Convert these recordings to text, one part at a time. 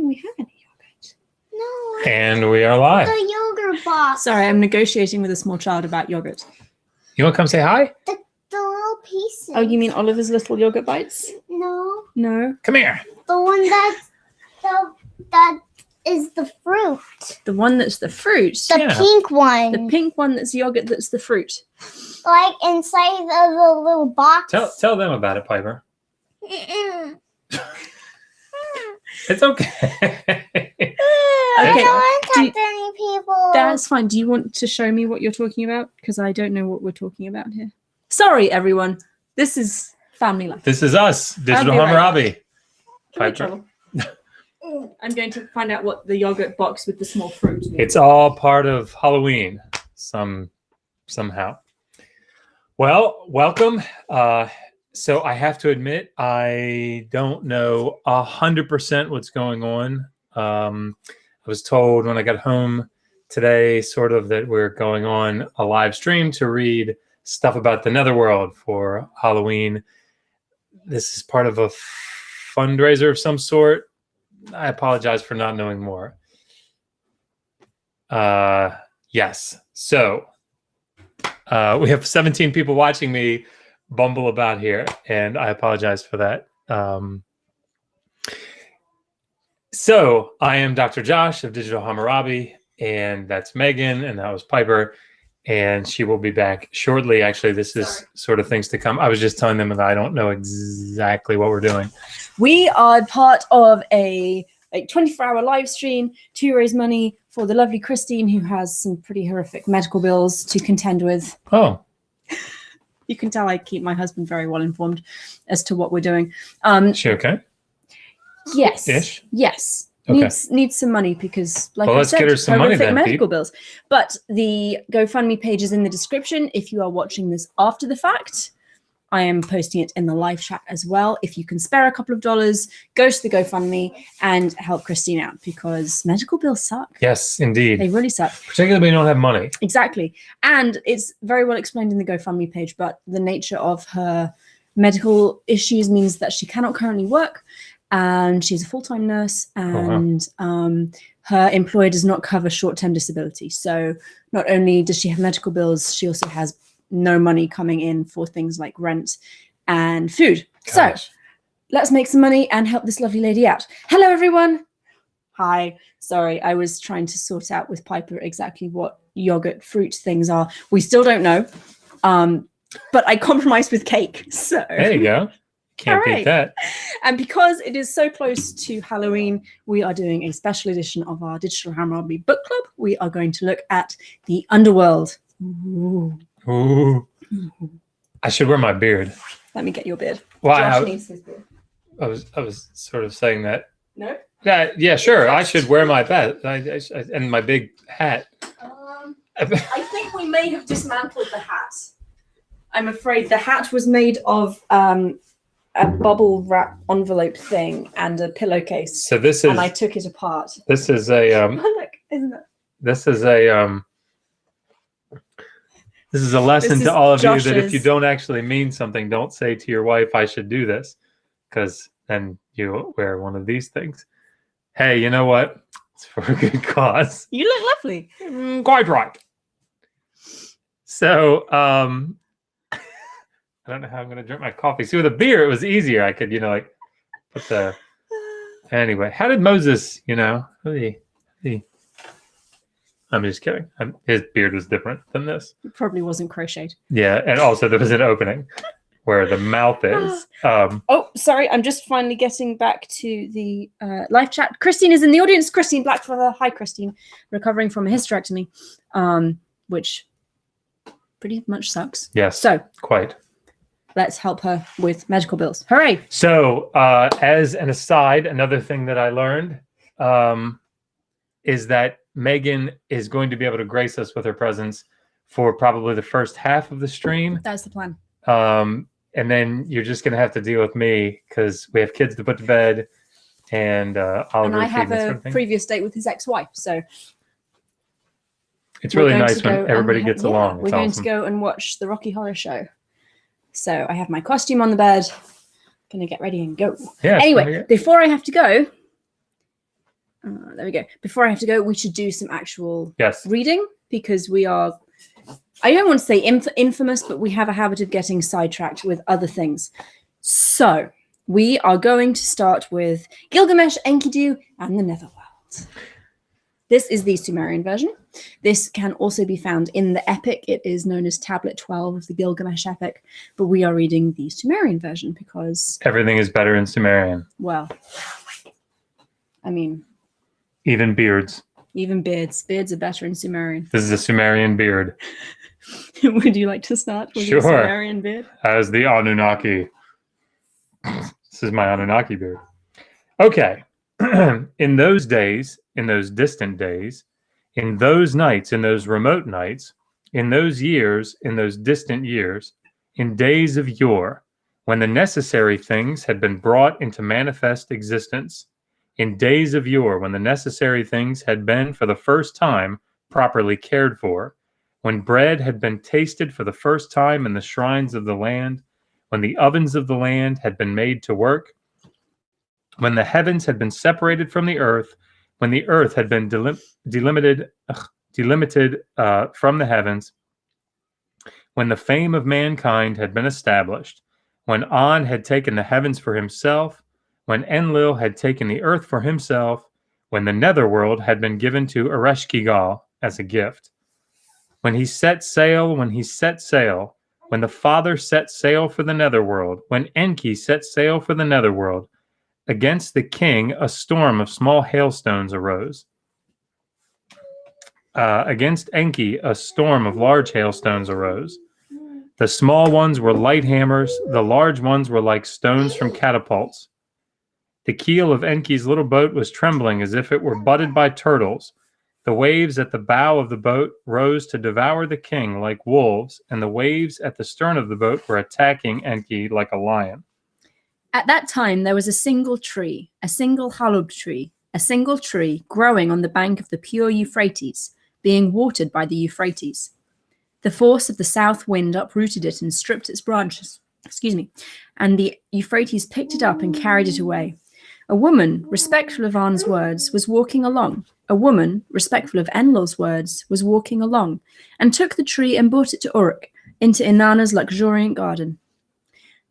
think we have any yogurt. No. And we are live. The yogurt box. Sorry, I'm negotiating with a small child about yogurt. You want to come say hi? The little pieces. Oh, you mean Oliver's little yogurt bites? No. No. Come here. The one that is the fruit. The one that's the fruit. The pink one. The pink one that's yogurt that's the fruit. Like inside of the little box. Tell them about it, Piper. Mm-mm. It's okay. I don't want to talk to any people. That's fine. Do you want to show me what you're talking about? Because I don't know what we're talking about here. Sorry, everyone. This is family life. This is us, Digital I'll be right Hammurabi. Piper. I'm going to find out what the yogurt box with the small fruit is. It's all part of Halloween somehow. Well, welcome. So I have to admit, I don't know 100% what's going on. I was told when I got home today, sort of, that we're going on a live stream to read stuff about the Netherworld for Halloween. This is part of a fundraiser of some sort. I apologize for not knowing more. Yes. So we have 17 people watching me bumble about here, and I apologize for that. So I am Dr. Josh of Digital Hammurabi, and that's Megan, and that was Piper, and she will be back shortly. Actually, this is sort of things to come. I was just telling them that I don't know exactly what we're doing. We are part of a 24-hour live stream to raise money for the lovely Christine, who has some pretty horrific medical bills to contend with. Oh. You can tell I keep my husband very well informed as to what we're doing. Is she okay? Yes. Ish? Yes. Okay. Needs some money because, like well, I let's said, get her some money horrific then, medical Pete. bills. But the GoFundMe page is in the description. If you are watching this after the fact, I am posting it in the live chat as well. If you can spare a couple of dollars, go to the GoFundMe and help Christine out, because medical bills suck. Yes, indeed. They really suck. Particularly when you don't have money. Exactly. And it's very well explained in the GoFundMe page, but the nature of her medical issues means that she cannot currently work, and she's a full-time nurse, and her employer does not cover short-term disability. So not only does she have medical bills, she also has no money coming in for things like rent and food. Gosh. So let's make some money and help this lovely lady out. Hello, everyone. Hi. Sorry, I was trying to sort out with Piper exactly what yogurt fruit things are. We still don't know, but I compromised with cake. So there you go. Can't beat that. And because it is so close to Halloween, we are doing a special edition of our Digital Hammurabi book club. We are going to look at the Underworld. Ooh. Ooh. I should wear my beard. Let me get your beard. Wow. Josh needs his beard. I was sort of saying that. No? Yeah, sure. I should wear my best and my big hat. I think we may have dismantled the hat. I'm afraid the hat was made of a bubble wrap envelope thing and a pillowcase. So this is, and I took it apart. This is a Look, isn't it? This is a this is a lesson to all of you that if you don't actually mean something, don't say to your wife, I should do this, because then you wear one of these things. Hey, you know what? It's for a good cause. You look lovely. Quite right. So, I don't know how I'm going to drink my coffee. See, with a beer, it was easier. I could, like, put the... Anyway, how did Moses, I'm just kidding. His beard was different than this. It probably wasn't crocheted. Yeah, and also there was an opening where the mouth is. Oh, sorry. I'm just finally getting back to the live chat. Christine is in the audience. Christine Blackfeather. Hi, Christine. Recovering from a hysterectomy, which pretty much sucks. Yes, so quite. Let's help her with medical bills. Hooray. So as an aside, another thing that I learned is that Megan is going to be able to grace us with her presence for probably the first half of the stream. That's the plan. And then you're just going to have to deal with me because we have kids to put to bed, and Oliver. And I have a previous date with his ex-wife, so it's really nice when everybody gets along. We're going to go and watch the Rocky Horror Show. So I have my costume on the bed. Gonna get ready and go. Yeah. Anyway, before I have to go, There we go. Before I have to go, we should do some actual reading because we are, I don't want to say infamous, but we have a habit of getting sidetracked with other things. So we are going to start with Gilgamesh, Enkidu, and the Netherworld. This is the Sumerian version. This can also be found in the epic. It is known as Tablet 12 of the Gilgamesh epic, but we are reading the Sumerian version because... everything is better in Sumerian. Well, I mean... even beards. Even beards. Beards are better in Sumerian. This is a Sumerian beard. Would you like to start with your Sumerian beard? As the Anunnaki. This is my Anunnaki beard. Okay. In those days, in those distant days, in those nights, in those remote nights, in those years, in those distant years, in days of yore, when the necessary things had been brought into manifest existence, in days of yore, when the necessary things had been for the first time properly cared for, when bread had been tasted for the first time in the shrines of the land, when the ovens of the land had been made to work, when the heavens had been separated from the earth, when the earth had been delimited from the heavens, when the fame of mankind had been established, when An had taken the heavens for himself, when Enlil had taken the earth for himself, when the Netherworld had been given to Ereshkigal as a gift, when he set sail, when the Father set sail for the Netherworld, when Enki set sail for the Netherworld, against the king a storm of small hailstones arose. Against Enki a storm of large hailstones arose. The small ones were light hammers, the large ones were like stones from catapults. The keel of Enki's little boat was trembling as if it were butted by turtles. The waves at the bow of the boat rose to devour the king like wolves, and the waves at the stern of the boat were attacking Enki like a lion. At that time, there was a single tree, a single halub tree, a single tree growing on the bank of the pure Euphrates, being watered by the Euphrates. The force of the south wind uprooted it and stripped its branches, and the Euphrates picked it up and carried it away. A woman, respectful of An's words, was walking along. A woman, respectful of Enlil's words, was walking along, and took the tree and brought it to Uruk, into Inanna's luxuriant garden.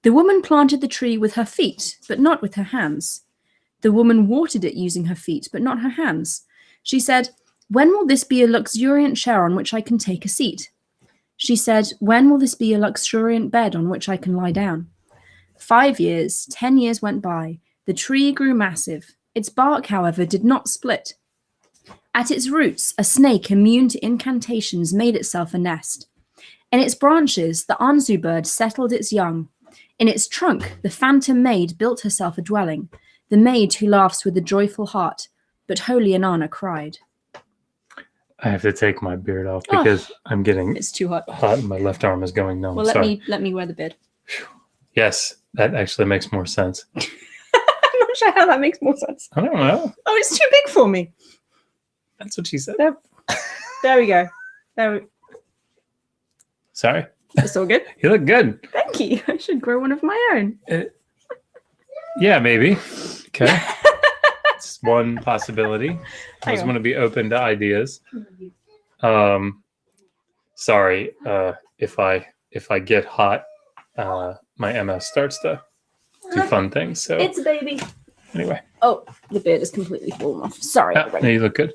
The woman planted the tree with her feet, but not with her hands. The woman watered it using her feet, but not her hands. She said, "When will this be a luxuriant chair on which I can take a seat?" She said, "When will this be a luxuriant bed on which I can lie down?" 5 years, 10 years went by. The tree grew massive. Its bark, however, did not split. At its roots, a snake immune to incantations made itself a nest. In its branches, the Anzu bird settled its young. In its trunk, the phantom maid built herself a dwelling, the maid who laughs with a joyful heart, but holy Inanna cried. I have to take my beard off because I'm getting it's too hot. And my left arm is going numb. Well, let me wear the beard. Yes, that actually makes more sense. I'm not sure how that makes more sense. I don't know. Oh, it's too big for me. That's what she said. There we go. Sorry. It's all good. You look good. Thank you. I should grow one of my own. Yeah, maybe. Okay. It's one possibility. I just want to be open to ideas. Sorry, if I get hot, my MS starts to do fun things. So it's a baby. Anyway. Oh, the beard is completely fallen off. Sorry. No, you look good.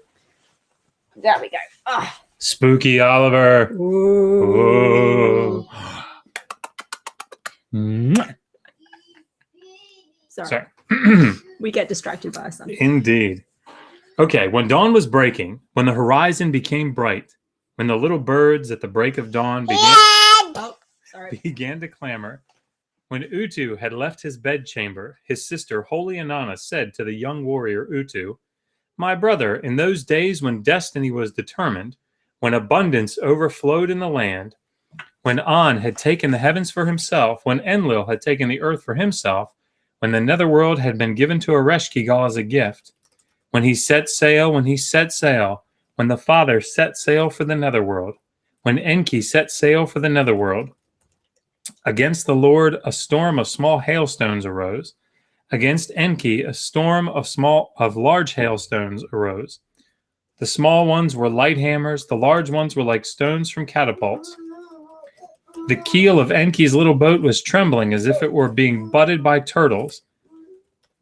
There we go. Spooky Oliver. Ooh. Sorry. We get distracted by our son. Indeed. Okay, when dawn was breaking, when the horizon became bright, when the little birds at the break of dawn began to clamor, when Utu had left his bedchamber, his sister, holy Inanna, said to the young warrior Utu, "My brother, in those days when destiny was determined, when abundance overflowed in the land, when An had taken the heavens for himself, when Enlil had taken the earth for himself, when the Netherworld had been given to Ereshkigal as a gift, when he set sail, when the Father set sail for the Netherworld, when Enki set sail for the Netherworld, against the Lord a storm of small hailstones arose. Against Enki, a storm of large hailstones arose. The small ones were light hammers, the large ones were like stones from catapults. The keel of Enki's little boat was trembling as if it were being butted by turtles.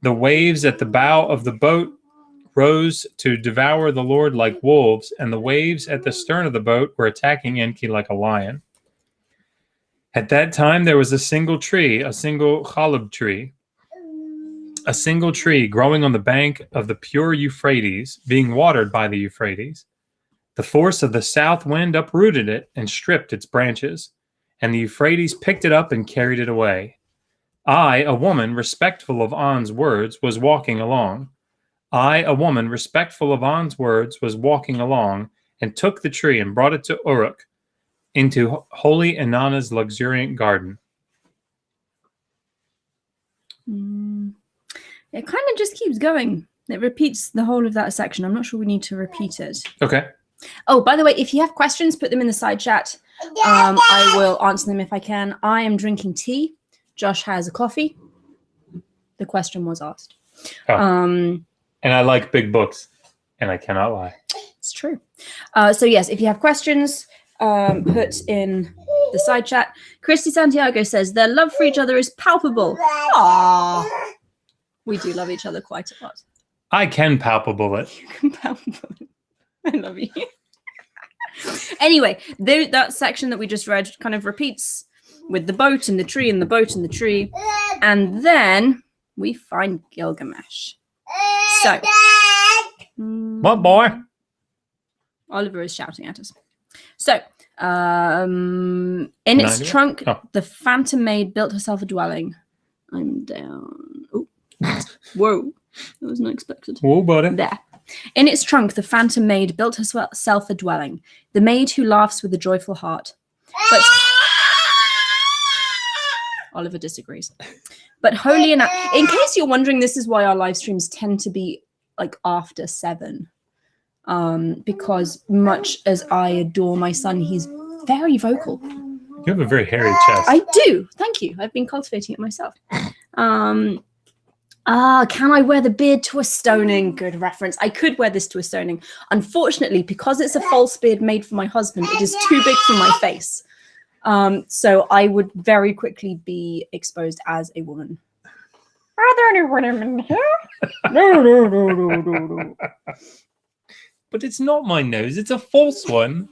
The waves at the bow of the boat rose to devour the Lord like wolves, and the waves at the stern of the boat were attacking Enki like a lion. At that time there was a single tree, a single chalub tree, a single tree growing on the bank of the pure Euphrates, being watered by the Euphrates. The force of the south wind uprooted it and stripped its branches, and the Euphrates picked it up and carried it away. I, a woman respectful of An's words, was walking along. I, a woman respectful of An's words, was walking along, and took the tree and brought it to Uruk, into holy Inanna's luxuriant garden. It kind of just keeps going. It repeats the whole of that section. I'm not sure we need to repeat it. Okay. Oh, by the way, if you have questions, put them in the side chat. I will answer them if I can. I am drinking tea. Josh has a coffee. The question was asked. Oh. And I like big books, and I cannot lie. It's true. So yes, if you have questions, put in the side chat. Christy Santiago says their love for each other is palpable. Aww. We do love each other quite a lot. I can palpable it. You can palpable it. I love you. Anyway, that section that we just read kind of repeats with the boat and the tree and the boat and the tree. And then we find Gilgamesh. So. What, boy? Oliver is shouting at us. So, in its trunk, the phantom maid built herself a dwelling. I'm down. Oh, whoa. That was not expected. Whoa, buddy. There. In its trunk, the phantom maid built herself a dwelling. The maid who laughs with a joyful heart. But Oliver disagrees. But holy and in case you're wondering, this is why our live streams tend to be like after 7. Because much as I adore my son, he's very vocal. You have a very hairy chest. I do. Thank you. I've been cultivating it myself. Can I wear the beard to a stoning? Good reference. I could wear this to a stoning. Unfortunately, because it's a false beard made for my husband, it is too big for my face. So I would very quickly be exposed as a woman. Are there any women in here? No. But it's not my nose. It's a false one.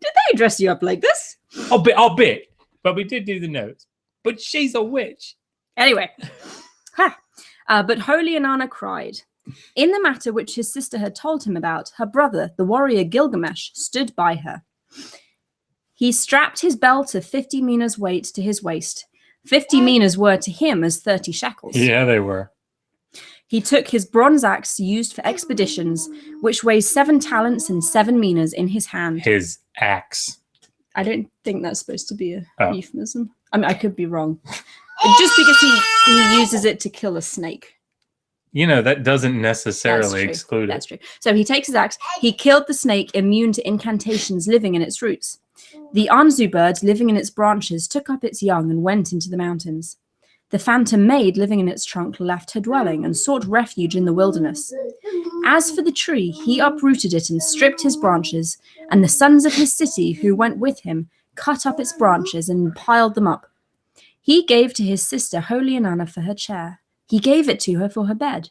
Did they dress you up like this? I'll bit. But we did do the nose. But she's a witch. Anyway. But holy Inanna cried. In the matter which his sister had told him about, her brother, the warrior Gilgamesh, stood by her. He strapped his belt of 50 minas weight to his waist. 50 minas were to him as 30 shekels. Yeah, they were. He took his bronze axe used for expeditions, which weighs 7 talents and 7 minas in his hand. His axe. I don't think that's supposed to be a euphemism. I mean, I could be wrong. Just because he uses it to kill a snake. You know, that doesn't necessarily exclude it. That's true. So he takes his axe. He killed the snake immune to incantations living in its roots. The Anzu bird living in its branches took up its young and went into the mountains. The phantom maid living in its trunk left her dwelling and sought refuge in the wilderness. As for the tree, he uprooted it and stripped his branches, and the sons of his city who went with him cut up its branches and piled them up. He gave to his sister holy Inanna for her chair. He gave it to her for her bed.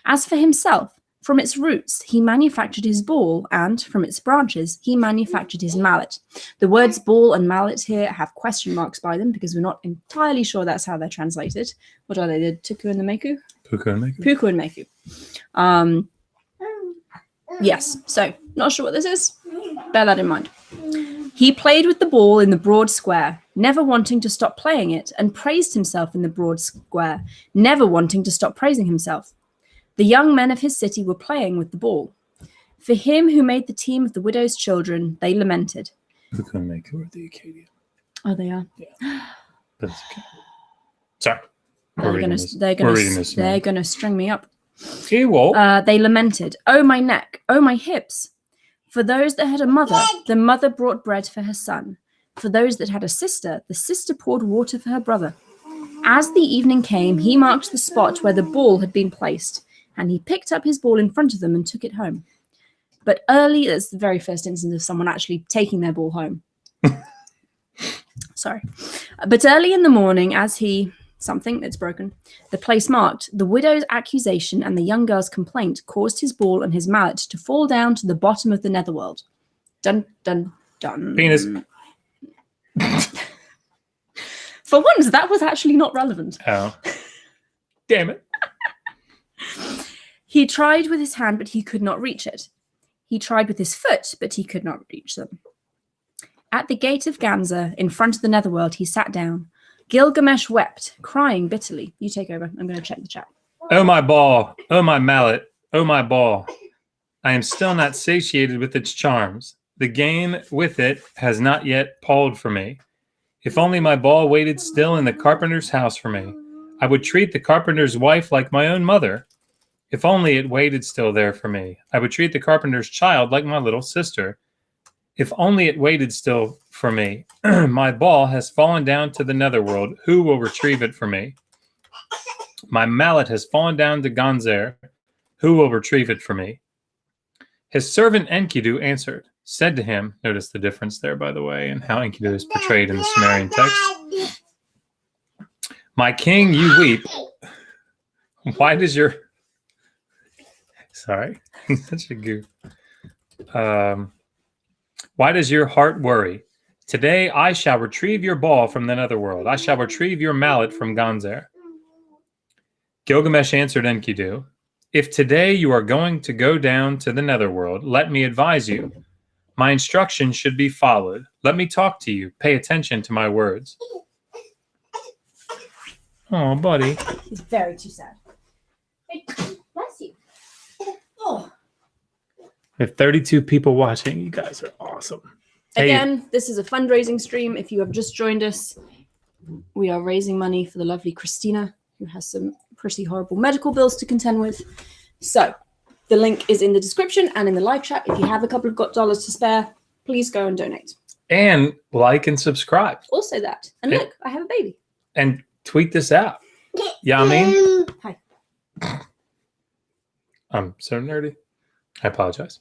As for himself, from its roots he manufactured his ball, and from its branches he manufactured his mallet. The words ball and mallet here have question marks by them because we're not entirely sure that's how they're translated. What are they? The tuku and the meku? Puku and meku. Puku and meku. Yes, so not sure what this is. Bear that in mind. He played with the ball in the broad square, never wanting to stop playing it, and praised himself in the broad square, never wanting to stop praising himself. The young men of his city were playing with the ball. For him who made the team of the widow's children, they lamented. Puku and meku are the Acadian. Oh, they are? Yeah. But it's okay. Sorry. They're gonna string me up. They lamented, "Oh my neck, oh my hips." For those that had a mother, the mother brought bread for her son. For those that had a sister, the sister poured water for her brother. As the evening came, he marked the spot where the ball had been placed, and he picked up his ball in front of them and took it home. But that's the very first instance of someone actually taking their ball home. Sorry. But early in the morning, something that's broken, the place marked, the widow's accusation and the young girl's complaint caused his ball and his mallet to fall down to the bottom of the Netherworld. Dun, dun, dun. Penis. For once, that was actually not relevant. Oh. Damn it. He tried with his hand, but he could not reach it. He tried with his foot, but he could not reach them. At the gate of Ganza, in front of the Netherworld, he sat down. Gilgamesh wept, crying bitterly. You take over. I'm going to check the chat. Oh, my ball. Oh, my mallet. Oh, my ball. I am still not satiated with its charms. The game with it has not yet palled for me. If only my ball waited still in the carpenter's house for me. I would treat the carpenter's wife like my own mother. If only it waited still there for me. I would treat the carpenter's child like my little sister. If only it waited still for me. My ball has fallen down to the Netherworld. Who will retrieve it for me? My mallet has fallen down to Ganzer. Who will retrieve it for me? His servant Enkidu answered, said to him, notice the difference there, by the way, and how Enkidu is portrayed in the Sumerian text. My king, you weep. Why does your... Sorry, he's such a goof. Why does your heart worry? Today I shall retrieve your ball from the Netherworld. I shall retrieve your mallet from Ganzer. Gilgamesh answered Enkidu, if today you are going to go down to the Netherworld, let me advise you. My instructions should be followed. Let me talk to you. Pay attention to my words. Oh, buddy. He's very too sad. Hey, bless you. Oh. We have 32 people watching. You guys are awesome. Again, this is a fundraising stream. If you have just joined us, we are raising money for the lovely Christina, who has some pretty horrible medical bills to contend with. So the link is in the description and in the live chat. If you have a couple of dollars to spare, please go and donate. And like and subscribe. Also that. And look, I have a baby. And tweet this out. Yeah, I mean. Hi. I'm so nerdy. I apologize.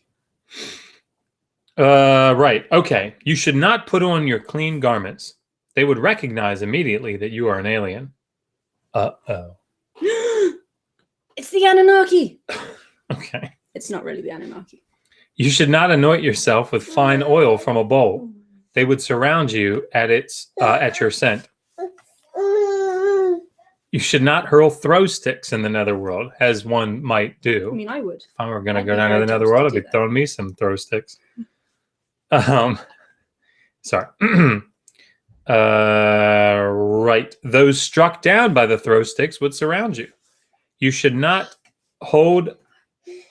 Right. Okay. You should not put on your clean garments. They would recognize immediately that you are an alien. Uh-oh. It's the Anunnaki. Okay. It's not really the Anunnaki. You should not anoint yourself with fine oil from a bowl. They would surround you at your scent. You should not hurl throw sticks in the Netherworld, as one might do. I mean, I would. If I were going to go down to the Netherworld, I'd be throwing me some throw sticks. Sorry. Right. Those struck down by the throw sticks would surround you. You should not hold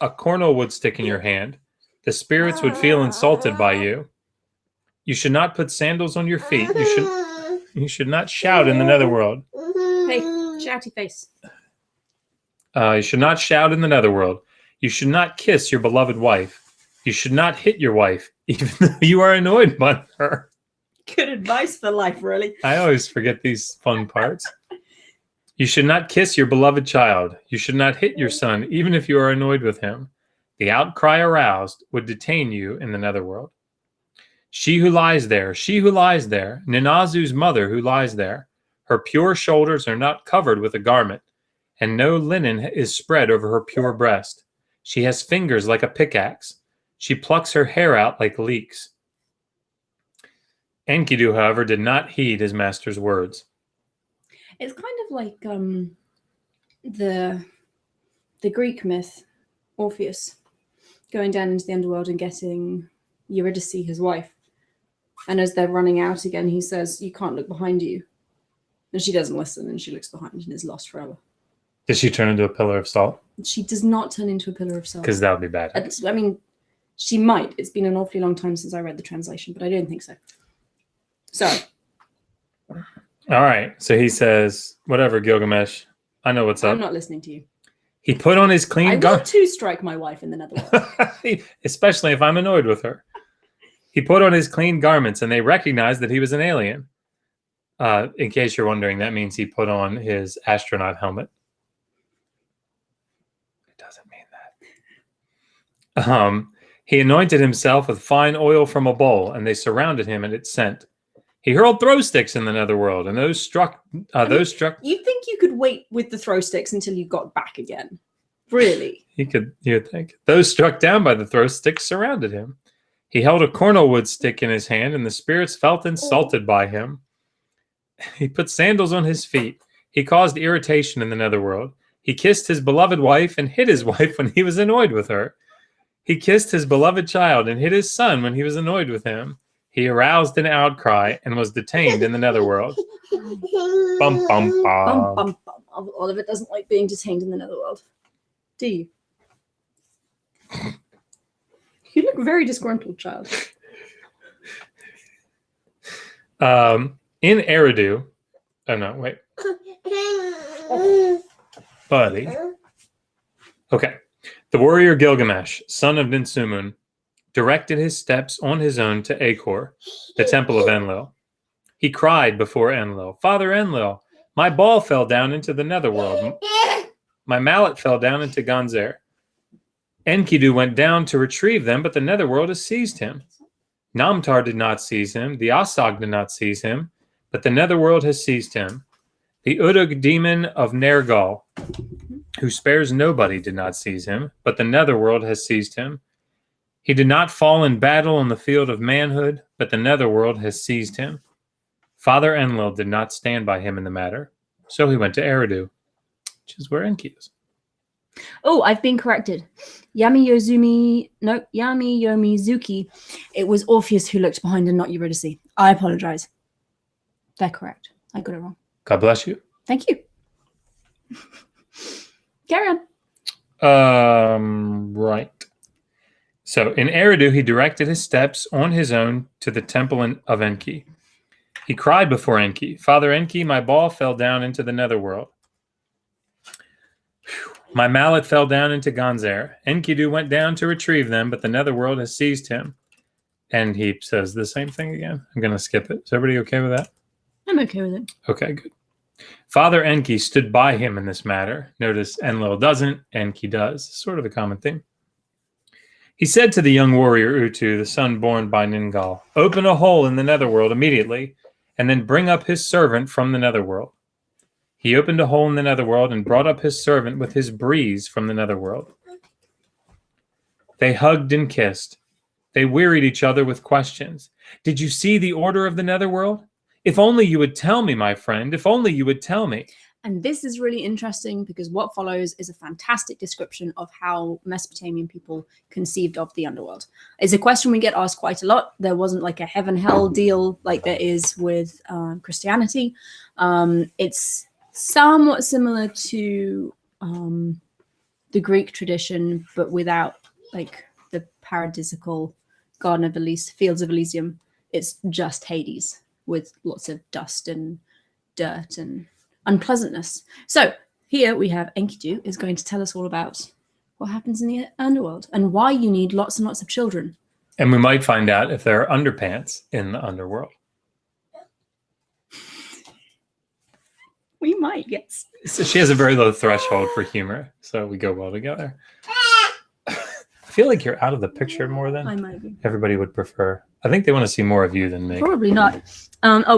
a cornelwood stick in your hand. The spirits would feel insulted by you. You should not put sandals on your feet. You should not shout in the Netherworld. Hey, shouty face. You should not shout in the Netherworld. You should not kiss your beloved wife. You should not hit your wife, even though you are annoyed by her. Good advice for life, really. I always forget these fun parts. You should not kiss your beloved child. You should not hit your son, even if you are annoyed with him. The outcry aroused would detain you in the Netherworld. She who lies there, Ninazu's mother who lies there, her pure shoulders are not covered with a garment, and no linen is spread over her pure breast. She has fingers like a pickaxe. She plucks her hair out like leeks. Enkidu, however, did not heed his master's words. It's kind of like the Greek myth, Orpheus, going down into the underworld and getting Eurydice, his wife. And as they're running out again, he says, "You can't look behind you." And she doesn't listen, and she looks behind and is lost forever. Does she turn into a pillar of salt? She does not turn into a pillar of salt. Because that would be bad. I mean, she might. It's been an awfully long time since I read the translation, but I don't think so. Sorry. All right. So he says, whatever, Gilgamesh. I know what's up. I'm not listening to you. He put on his clean I want to strike my wife in the Netherworld. Especially if I'm annoyed with her. He put on his clean garments, and they recognized that he was an alien. In case you're wondering, that means he put on his astronaut helmet. It doesn't mean that. He anointed himself with fine oil from a bowl, and they surrounded him, and it scent. He hurled throw sticks in the netherworld, and those struck. You'd think you could wait with the throw sticks until you got back again. Really? You'd think. Those struck down by the throw sticks surrounded him. He held a cornelwood stick in his hand, and the spirits felt insulted by him. He put sandals on his feet. He caused irritation in the netherworld. He kissed his beloved wife and hit his wife when he was annoyed with her. He kissed his beloved child and hit his son when he was annoyed with him. He aroused an outcry and was detained in the netherworld. Bum, bum, bum. Bum, bum, bum. Oliver doesn't like being detained in the netherworld. Do you? You look very disgruntled, child. In Eridu, oh no, wait. Buddy. Okay. The warrior Gilgamesh, son of Ninsumun, directed his steps on his own to Acor, the temple of Enlil. He cried before Enlil, Father Enlil, my ball fell down into the netherworld. My mallet fell down into Ganzer. Enkidu went down to retrieve them, but the netherworld has seized him. Namtar did not seize him. The Asag did not seize him, but the netherworld has seized him. The Udug demon of Nergal, who spares nobody, did not seize him, but the netherworld has seized him. He did not fall in battle on the field of manhood, but the netherworld has seized him. Father Enlil did not stand by him in the matter, so he went to Eridu, which is where Enki is. Oh, I've been corrected. Yami Yomizuki. It was Orpheus who looked behind and not Eurydice. I apologize. They're correct. I got it wrong. God bless you. Thank you. Carry on. Right. So in Eridu, he directed his steps on his own to the temple of Enki. He cried before Enki, Father Enki, my ball fell down into the netherworld. My mallet fell down into Ganzer. Enkidu went down to retrieve them, but the netherworld has seized him. And he says the same thing again. I'm going to skip it. Is everybody okay with that? I'm okay with it. Okay, good. Father Enki stood by him in this matter. Notice Enlil doesn't, Enki does. Sort of a common thing. He said to the young warrior Utu, the son born by Nergal, open a hole in the netherworld immediately, and then bring up his servant from the netherworld. He opened a hole in the netherworld and brought up his servant with his breeze from the netherworld. They hugged and kissed. They wearied each other with questions. Did you see the order of the netherworld? If only you would tell me, my friend. If only you would tell me. And this is really interesting because what follows is a fantastic description of how Mesopotamian people conceived of the underworld. It's a question we get asked quite a lot. There wasn't like a heaven-hell deal like there is with Christianity. It's somewhat similar to the Greek tradition, but without like the paradisical Garden of Fields of Elysium. It's just Hades with lots of dust and dirt and unpleasantness. So here we have Enkidu is going to tell us all about what happens in the underworld and why you need lots and lots of children. And we might find out if there are underpants in the underworld. We might, yes. So she has a very low threshold for humor, so we go well together. I feel like you're out of the picture more than I might be. Everybody would prefer. I think they want to see more of you than me. Probably not.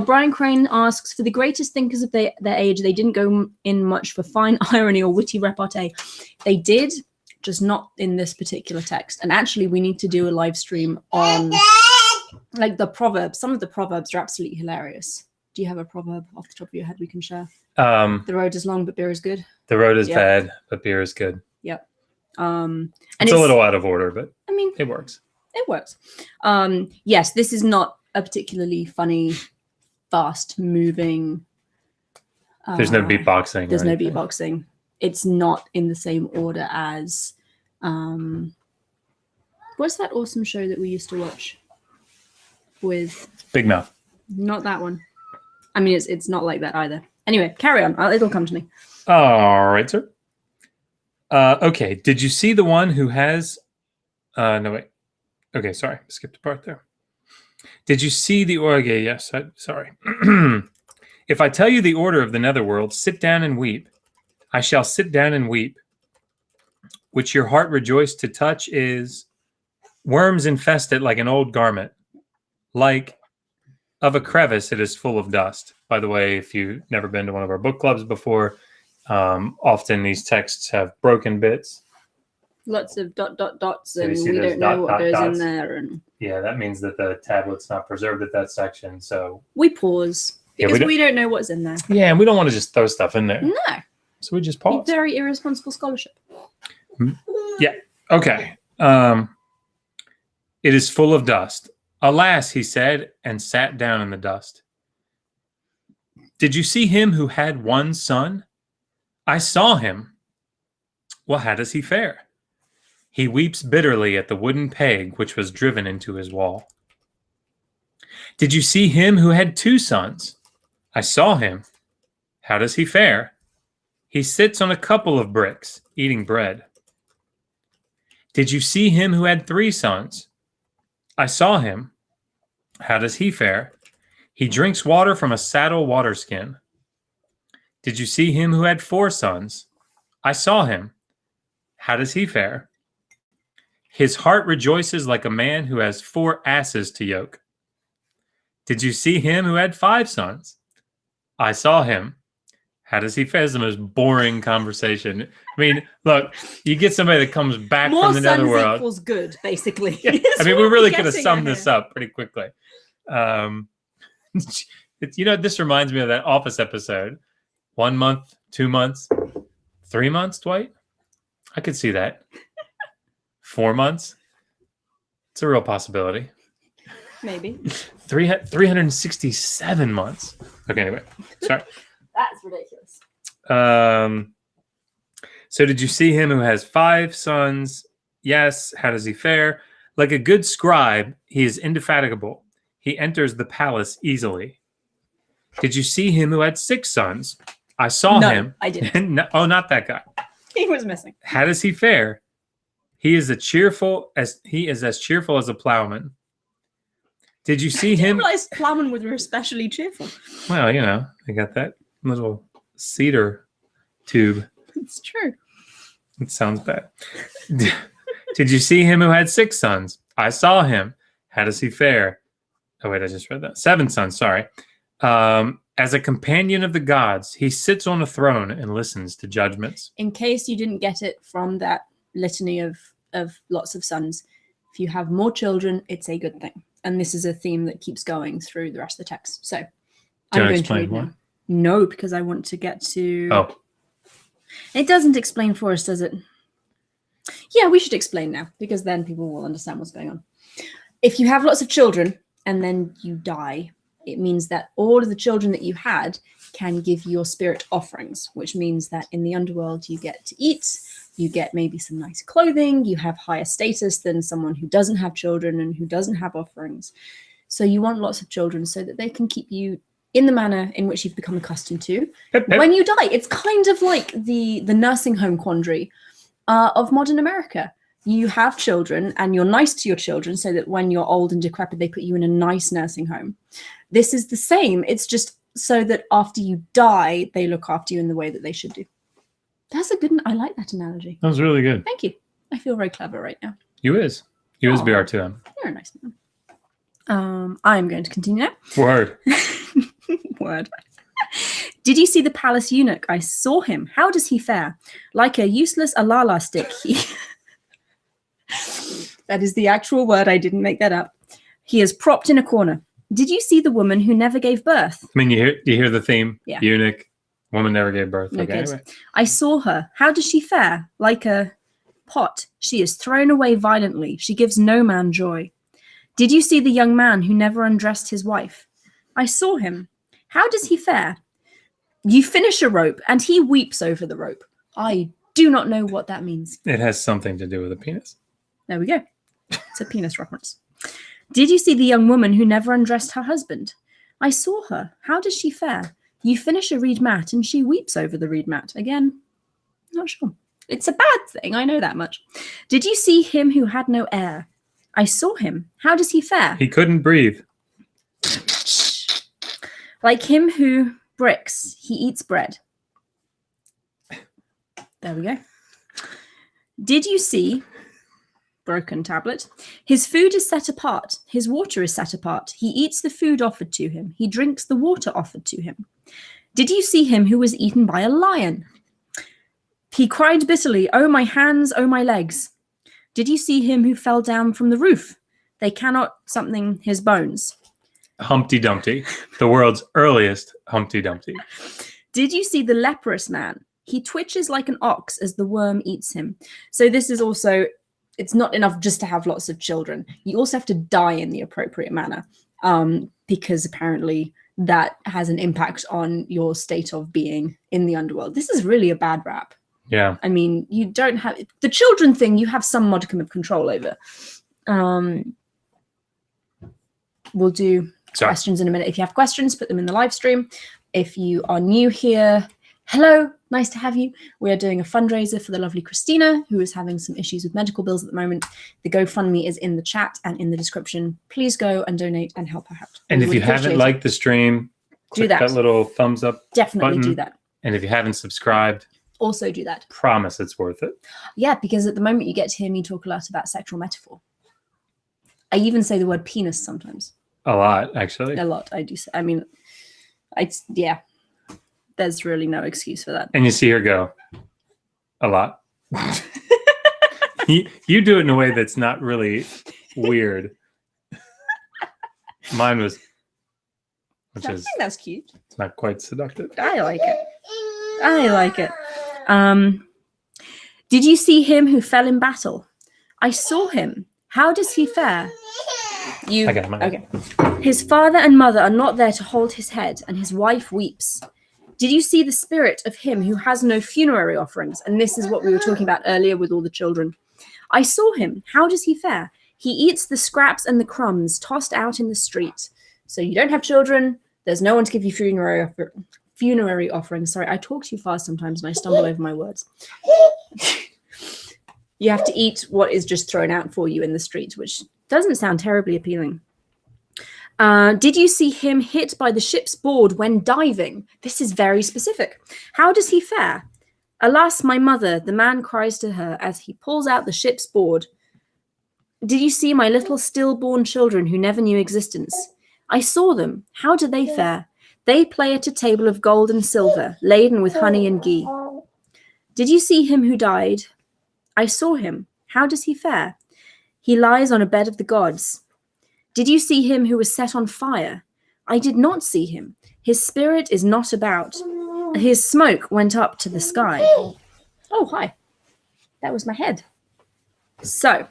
Brian Crane asks, for the greatest thinkers of their age, they didn't go in much for fine irony or witty repartee. They did, just not in this particular text. And actually, we need to do a live stream on like the proverbs. Some of the proverbs are absolutely hilarious. Do you have a proverb off the top of your head we can share? The road is long, but beer is good. The road is bad, but beer is good. Yep. And it's a little out of order, but I mean, it works. It works. Yes, this is not a particularly funny, fast-moving. There's no beatboxing. There's no beatboxing. It's not in the same order as what's that awesome show that we used to watch with Big Mouth? Not that one. I mean, it's not like that either. Anyway, carry on. It'll come to me. All right, sir. Okay. Did you see the one who has? No wait. Okay, sorry, skipped a part there. Did you see the orge? Yes, sorry. If I tell you the order of the netherworld, sit down and weep. I shall sit down and weep. Which your heart rejoiced to touch is worms infest it like an old garment. Like of a crevice, it is full of dust. By the way, if you've never been to one of our book clubs before, often these texts have broken bits. Lots of dots, So you and see we those don't know what goes in dots? there. And Yeah, that means that the tablet's not preserved at that section. So we pause Yeah, because we we don't know what's in there. yeah, and we don't want to just throw stuff in there. No, So we just pause. very irresponsible scholarship. Yeah. Okay. It is full of dust. Alas, he said, and sat down in the dust. Did you see him who had one son? I saw him. Well, how does he fare? He weeps bitterly at the wooden peg which was driven into his wall. Did you see him who had two sons? I saw him. How does he fare? He sits on a couple of bricks, eating bread. Did you see him who had three sons? I saw him. How does he fare? He drinks water from a saddle water skin. Did you see him who had four sons? I saw him. How does he fare? His heart rejoices like a man who has four asses to yoke. Did you see him who had five sons? I saw him. How does he fare? It's the most boring conversation. I mean, look, you get somebody that comes back More from the sons netherworld. equals good, basically. Yeah. I mean, we really could have summed this up pretty quickly. This reminds me of that Office episode. 1 month, 2 months, 3 months, Dwight? I could see that. 4 months? It's a real possibility. Maybe. 367 months. Okay, anyway. Sorry. That's ridiculous. So did you see him who has five sons? Yes. How does he fare? Like a good scribe, he is indefatigable. He enters the palace easily. Did you see him who had six sons? I saw him. I didn't. No, oh, not that guy. He was missing. How does he fare? He is as cheerful as a plowman. Did you see I didn't him? realize plowmen were especially cheerful. Well, they got that little cedar tube. It's true. It sounds bad. Did you see him who had six sons? I saw him. How does he fare? Oh, wait, I just read that. 7 sons, sorry. As a companion of the gods, he sits on a throne and listens to judgments. In case you didn't get it from that litany of lots of sons, if you have more children, it's a good thing. And this is a theme that keeps going through the rest of the text. So I'm going to read now. No, because I want to get to... Oh. It doesn't explain for us, does it? Yeah, we should explain now, because then people will understand what's going on. If you have lots of children and then you die, it means that all of the children that you had can give your spirit offerings, which means that in the underworld you get to eat, you get maybe some nice clothing, you have higher status than someone who doesn't have children and who doesn't have offerings. So you want lots of children so that they can keep you in the manner in which you've become accustomed to. When you die, it's kind of like the nursing home quandary of modern America. You have children and you're nice to your children so that when you're old and decrepit, they put you in a nice nursing home. This is the same. It's just so that after you die, they look after you in the way that they should do. That's a good one. I like that analogy. That was really good. Thank you. I feel very clever right now. You is BR2M. You're a nice man. I'm going to continue now. Word. Word. Did you see the palace eunuch? I saw him. How does he fare? Like a useless alala stick. That is the actual word. I didn't make that up. He is propped in a corner. Did you see the woman who never gave birth? I mean, you hear the theme? Yeah. Eunuch, woman never gave birth. No Okay, kids. anyway. I saw her. How does she fare? Like a pot. She is thrown away violently. She gives no man joy. Did you see the young man who never undressed his wife? I saw him. How does he fare? You finish a rope and he weeps over the rope. I do not know what that means. It has something to do with a penis. There we go. It's a penis reference. Did you see the young woman who never undressed her husband? I saw her. How does she fare? You finish a reed mat and she weeps over the reed mat. Again, not sure. It's a bad thing, I know that much. Did you see him who had no air? I saw him. How does he fare? He couldn't breathe. Like him who bricks. He eats bread. There we go. Did you see... broken tablet. His food is set apart. His water is set apart. He eats the food offered to him. He drinks the water offered to him. Did you see him who was eaten by a lion? He cried bitterly, "Oh, my hands, oh, my legs." Did you see him who fell down from the roof? They cannot something his bones. Humpty Dumpty, the world's earliest Humpty Dumpty. Did you see the leprous man? He twitches like an ox as the worm eats him. So this is also... it's not enough just to have lots of children. You also have to die in the appropriate manner, because apparently that has an impact on your state of being in the underworld. This is really a bad rap. Yeah. I mean, you don't have... the children thing, you have some modicum of control over. We'll do questions in a minute. If you have questions, put them in the live stream. If you are new here, hello. Nice to have you. We are doing a fundraiser for the lovely Christina, who is having some issues with medical bills at the moment. The GoFundMe is in the chat and in the description. Please go and donate and help her out. And if you haven't liked the stream, click that little thumbs up Definitely button. do that. And if you haven't subscribed, also do that. Promise it's worth it. Yeah, because at the moment you get to hear me talk a lot about sexual metaphor. I even say the word penis sometimes. A lot, actually. A lot, I do say. I mean, yeah. There's really no excuse for that. And you see her go a lot. you do it in a way that's not really weird. Mine was, I think that's cute. It's not quite seductive. I like it. I like it. Did you see him who fell in battle? I saw him. How does he fare? I got him. Okay. His father and mother are not there to hold his head, and his wife weeps. Did you see the spirit of him who has no funerary offerings? And this is what we were talking about earlier with all the children. I saw him. How does he fare? He eats the scraps and the crumbs tossed out in the street. So you don't have children. There's no one to give you funerary offerings. Sorry, I talk too fast sometimes and I stumble over my words. You have to eat what is just thrown out for you in the street, which doesn't sound terribly appealing. Did you see him hit by the ship's board when diving? This is very specific. How does he fare? Alas, my mother, the man cries to her as he pulls out the ship's board. Did you see my little stillborn children who never knew existence? I saw them. How do they fare? They play at a table of gold and silver, laden with honey and ghee. Did you see him who died? I saw him. How does he fare? He lies on a bed of the gods. Did you see him who was set on fire? I did not see him. His spirit is not about. His smoke went up to the sky. Oh, hi. That was my head. So,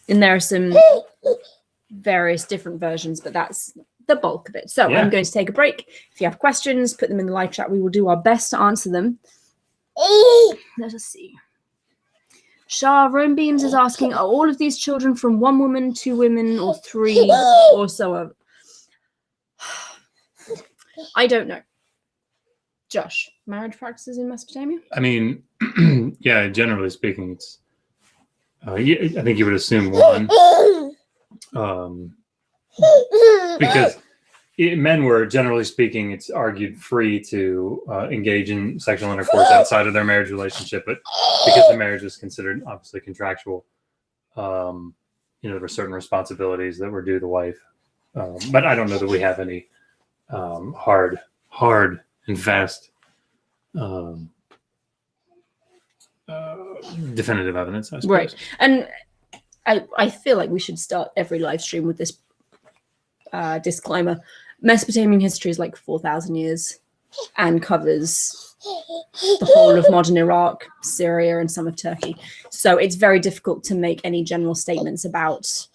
and there are some various different versions, but that's the bulk of it. So I'm going to take a break. If you have questions, put them in the live chat. We will do our best to answer them. Let us see. Shah Romebeams is asking, are all of these children from one woman, two women, or three, or so on? I don't know. Josh, marriage practices in Mesopotamia? I mean, yeah, generally speaking, it's, I think you would assume one. Because men were, generally speaking, it's argued free to engage in sexual intercourse outside of their marriage relationship, but because the marriage was considered obviously contractual, there were certain responsibilities that were due the wife. But I don't know that we have any hard and fast definitive evidence, I suppose. Right. And I feel like we should start every live stream with this disclaimer. Mesopotamian history is like 4,000 years and covers the whole of modern Iraq, Syria, and some of Turkey. So it's very difficult to make any general statements about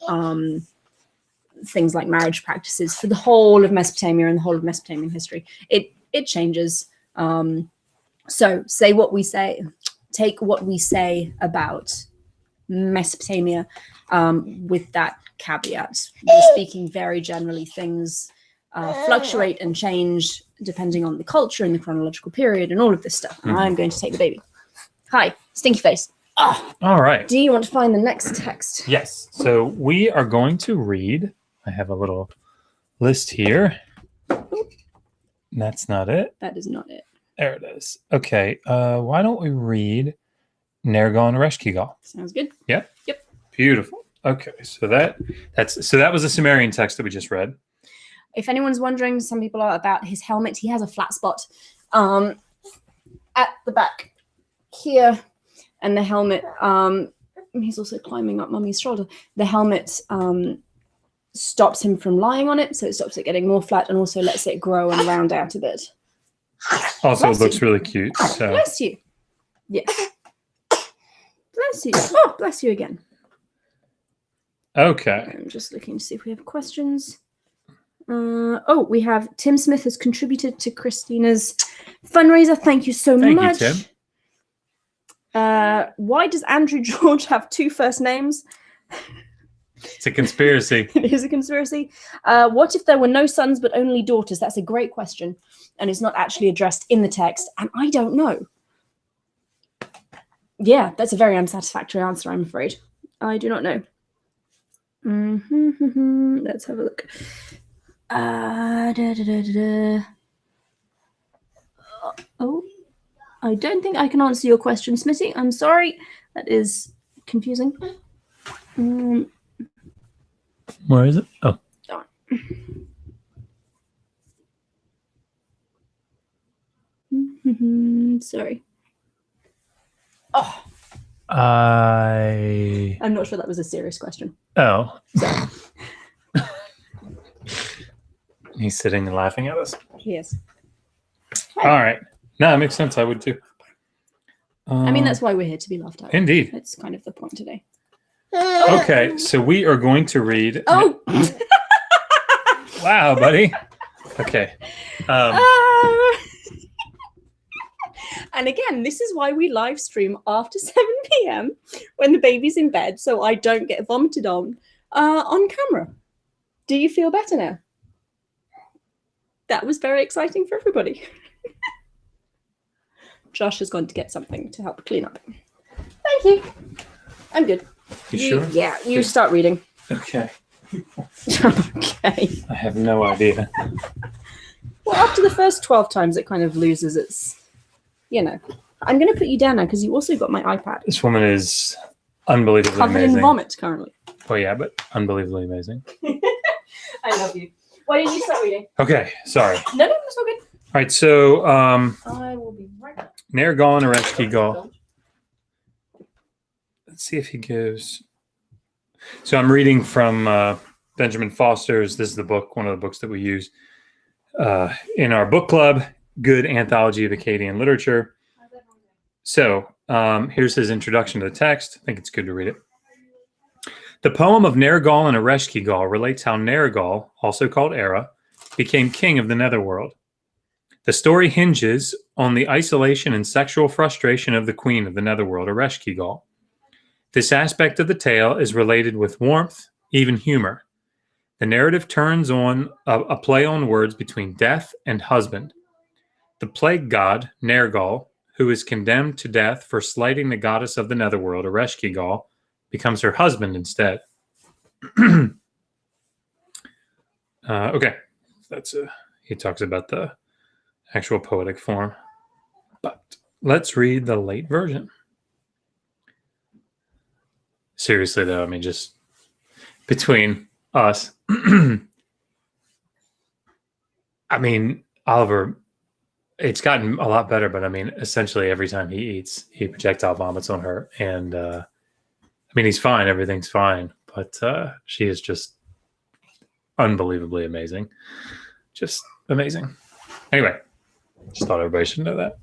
things like marriage practices for the whole of Mesopotamia and the whole of Mesopotamian history. It changes. So say what we say, take what we say about Mesopotamia with that caveat. We're speaking very generally. Things fluctuate and change depending on the culture and the chronological period and all of this stuff. And I'm going to take the baby. Hi, stinky face. Oh, all right. Do you want to find the next text? Yes. So we are going to read. I have a little list here. That's not it. That is not it. There it is. Okay. Why don't we read Nergal and Ereshkigal? Sounds good. Yep. Yep. Beautiful. Okay. So that was a Sumerian text that we just read. If anyone's wondering, some people are about his helmet. He has a flat spot at the back here, and the helmet. He's also climbing up Mummy's shoulder. The helmet stops him from lying on it, so it stops it getting more flat, and also lets it grow and round out a bit. Also, Bless it looks you. really cute. So. Bless you. Yes. Bless you. Oh, bless you again. Okay. I'm just looking to see if we have questions. We have Tim Smith has contributed to Christina's fundraiser. Thank you so much. Thank you, Tim. Why does Andrew George have 2 first names? It's a conspiracy. It is a conspiracy. What if there were no sons but only daughters? That's a great question, and it's not actually addressed in the text, and I don't know. Yeah, that's a very unsatisfactory answer, I'm afraid. I do not know. Let's have a look. Oh, I don't think I can answer your question, Smitty. I'm sorry. That is confusing. Where is it? Oh. Sorry. Oh, I'm not sure that was a serious question. Oh. Sorry. He's sitting and laughing at us. He is. All right. No, that makes sense. I would too. I mean, that's why we're here, to be laughed at. Indeed. That's kind of the point today. Okay, so we are going to read. Oh! Wow, buddy. Okay. And again, this is why we live stream after 7 p.m. when the baby's in bed, so I don't get vomited on camera. Do you feel better now? That was very exciting for everybody. Josh has gone to get something to help clean up. Thank you. I'm good. You sure? Yeah, you start reading. Okay. Okay. I have no idea. Well, after the first 12 times, it kind of loses its, I'm going to put you down now because you also got my iPad. This woman is unbelievably Covered amazing. in vomit currently. Oh, yeah, but unbelievably amazing. I love you. Why didn't you start reading? Okay, sorry. All No, that's all good. right, so I will be right back. Nergal and Ereshkigal. Let's see if he gives. So I'm reading from Benjamin Foster's. This is the book, one of the books that we use in our book club, Good Anthology of Akkadian Literature. So here's his introduction to the text. I think it's good to read it. The poem of Nergal and Ereshkigal relates how Nergal, also called Era, became king of the Netherworld. The story hinges on the isolation and sexual frustration of the queen of the Netherworld, Ereshkigal. This aspect of the tale is related with warmth, even humor. The narrative turns on a play on words between death and husband. The plague god, Nergal, who is condemned to death for slighting the goddess of the Netherworld, Ereshkigal, becomes her husband instead. Okay, he talks about the actual poetic form. But let's read the late version. Seriously, though, I mean, just between us. I mean, Oliver, it's gotten a lot better, but I mean, essentially every time he eats, he projectile vomits on her. And I mean, he's fine. Everything's fine. But she is just unbelievably amazing. Just amazing. Anyway, just thought everybody should know that.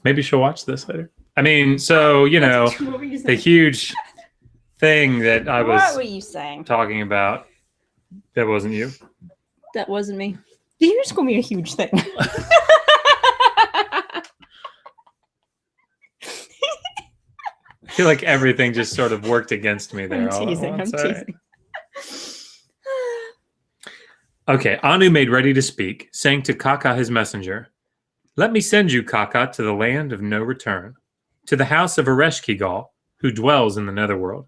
Maybe she'll watch this later. I mean, so, the huge thing that I was What were you saying? talking about, that wasn't you. That wasn't me. Did you just call me a huge thing? I feel like everything just sort of worked against me there. I'm teasing. I'm All right. teasing. Okay, Anu made ready to speak, saying to Kaka his messenger, "Let me send you, Kaka, to the land of no return, to the house of Ereshkigal, who dwells in the Netherworld,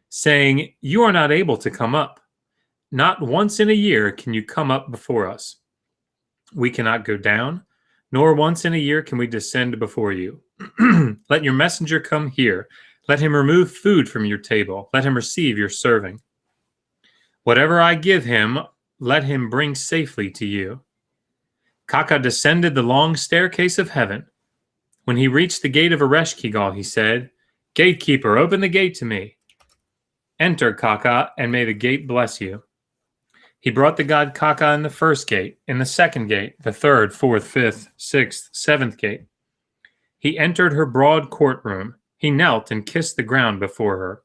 saying, you are not able to come up. Not once in a year can you come up before us. we cannot go down, nor once in a year can we descend before you. Let your messenger come here. Let him remove food from your table. Let him receive your serving. Whatever I give him, let him bring safely to you. Kaka descended the long staircase of heaven. When he reached the gate of Ereshkigal, he said, Gatekeeper, open the gate to me. Enter, Kaka, and may the gate bless you. He brought the god Kaka in the first gate, in the second gate, the third, fourth, fifth, sixth, seventh gate. He entered her broad courtroom. He knelt and kissed the ground before her.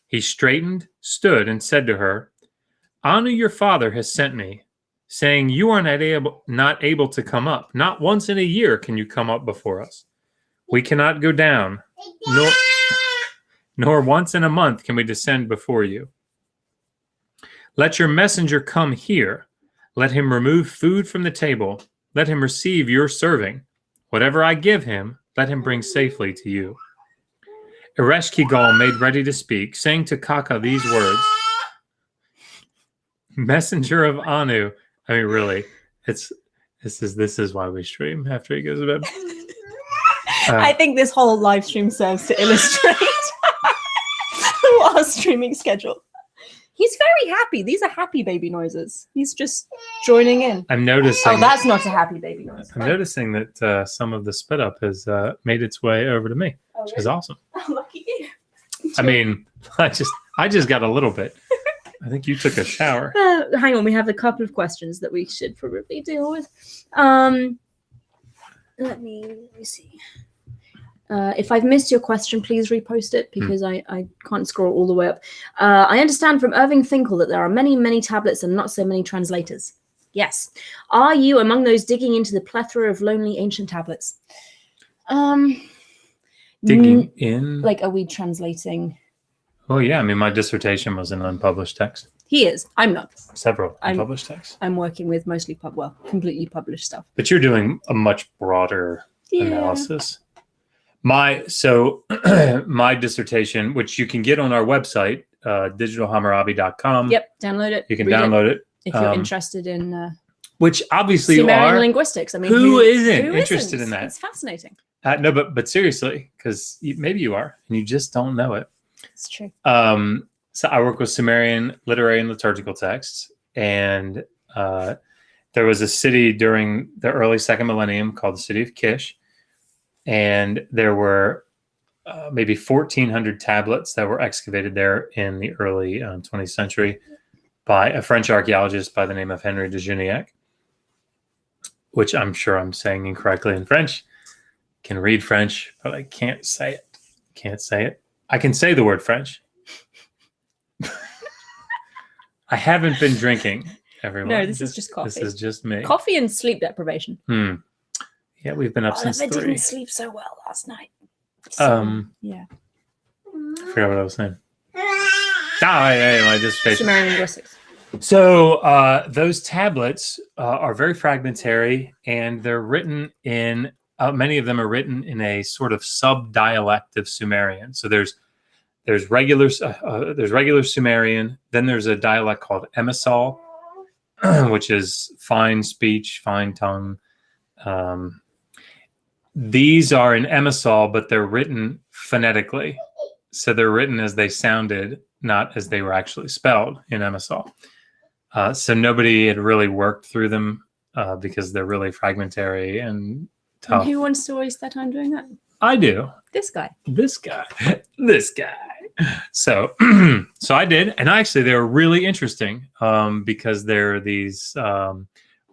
He straightened, stood, and said to her, Anu, your father, has sent me, saying you are not able to come up. Not once in a year can you come up before us. We cannot go down, nor once in a month can we descend before you. Let your messenger come here. Let him remove food from the table. Let him receive your serving. Whatever I give him, let him bring safely to you. Ereshkigal made ready to speak, saying to Kaka these words, Messenger of Anu. I mean, really, this is why we stream after he goes to bed. I think this whole live stream serves to illustrate our streaming schedule. He's very happy. These are happy baby noises. He's just joining in. I'm noticing. Oh, that's not a happy baby noise. I'm noticing that some of the spit up has made its way over to me, which is awesome. Oh, lucky you. I mean, I just got a little bit. I think you took a shower. Hang on, we have a couple of questions that we should probably deal with. Let me see. If I've missed your question, please repost it because I can't scroll all the way up. I understand from Irving Finkel that there are many, many tablets and not so many translators. Yes. Are you among those digging into the plethora of lonely ancient tablets? Digging in? Like, are we translating? Oh, yeah. I mean, my dissertation was an unpublished text. He is. I'm not. Several unpublished texts. I'm working with mostly completely published stuff. But you're doing a much broader analysis. My dissertation, which you can get on our website, digitalhammurabi.com. Yep, download it. You can download it if you're interested in. Which obviously Sumerian you are. linguistics. I mean, who isn't interested in that? It's fascinating. No, but seriously, because maybe you are, and you just don't know it. It's true. So I work with Sumerian literary and liturgical texts, and there was a city during the early second millennium called the city of Kish, and there were maybe 1,400 tablets that were excavated there in the early 20th century by a French archaeologist by the name of Henry de Juniac, which I'm sure I'm saying incorrectly in French. Can read French, but I can't say it. I can say the word French. I haven't been drinking, everyone. No, this is just coffee. This is just me. Coffee and sleep deprivation. Yeah, we've been up since 3. I didn't sleep so well last night. Yeah. I forgot what I was saying. My dissertation. Sumerian linguistics. So those tablets are very fragmentary, and they're written in. Many of them are written in a sort of sub-dialect of Sumerian. So there's regular Sumerian. Then there's a dialect called Emissal, which is fine speech, fine tongue. These are in Emissal, but they're written phonetically. So they're written as they sounded, not as they were actually spelled in Emissal. So nobody had really worked through them because they're really fragmentary and tough. And who wants to waste their time doing that? I do. This guy. So I did, and actually they were really interesting because they're these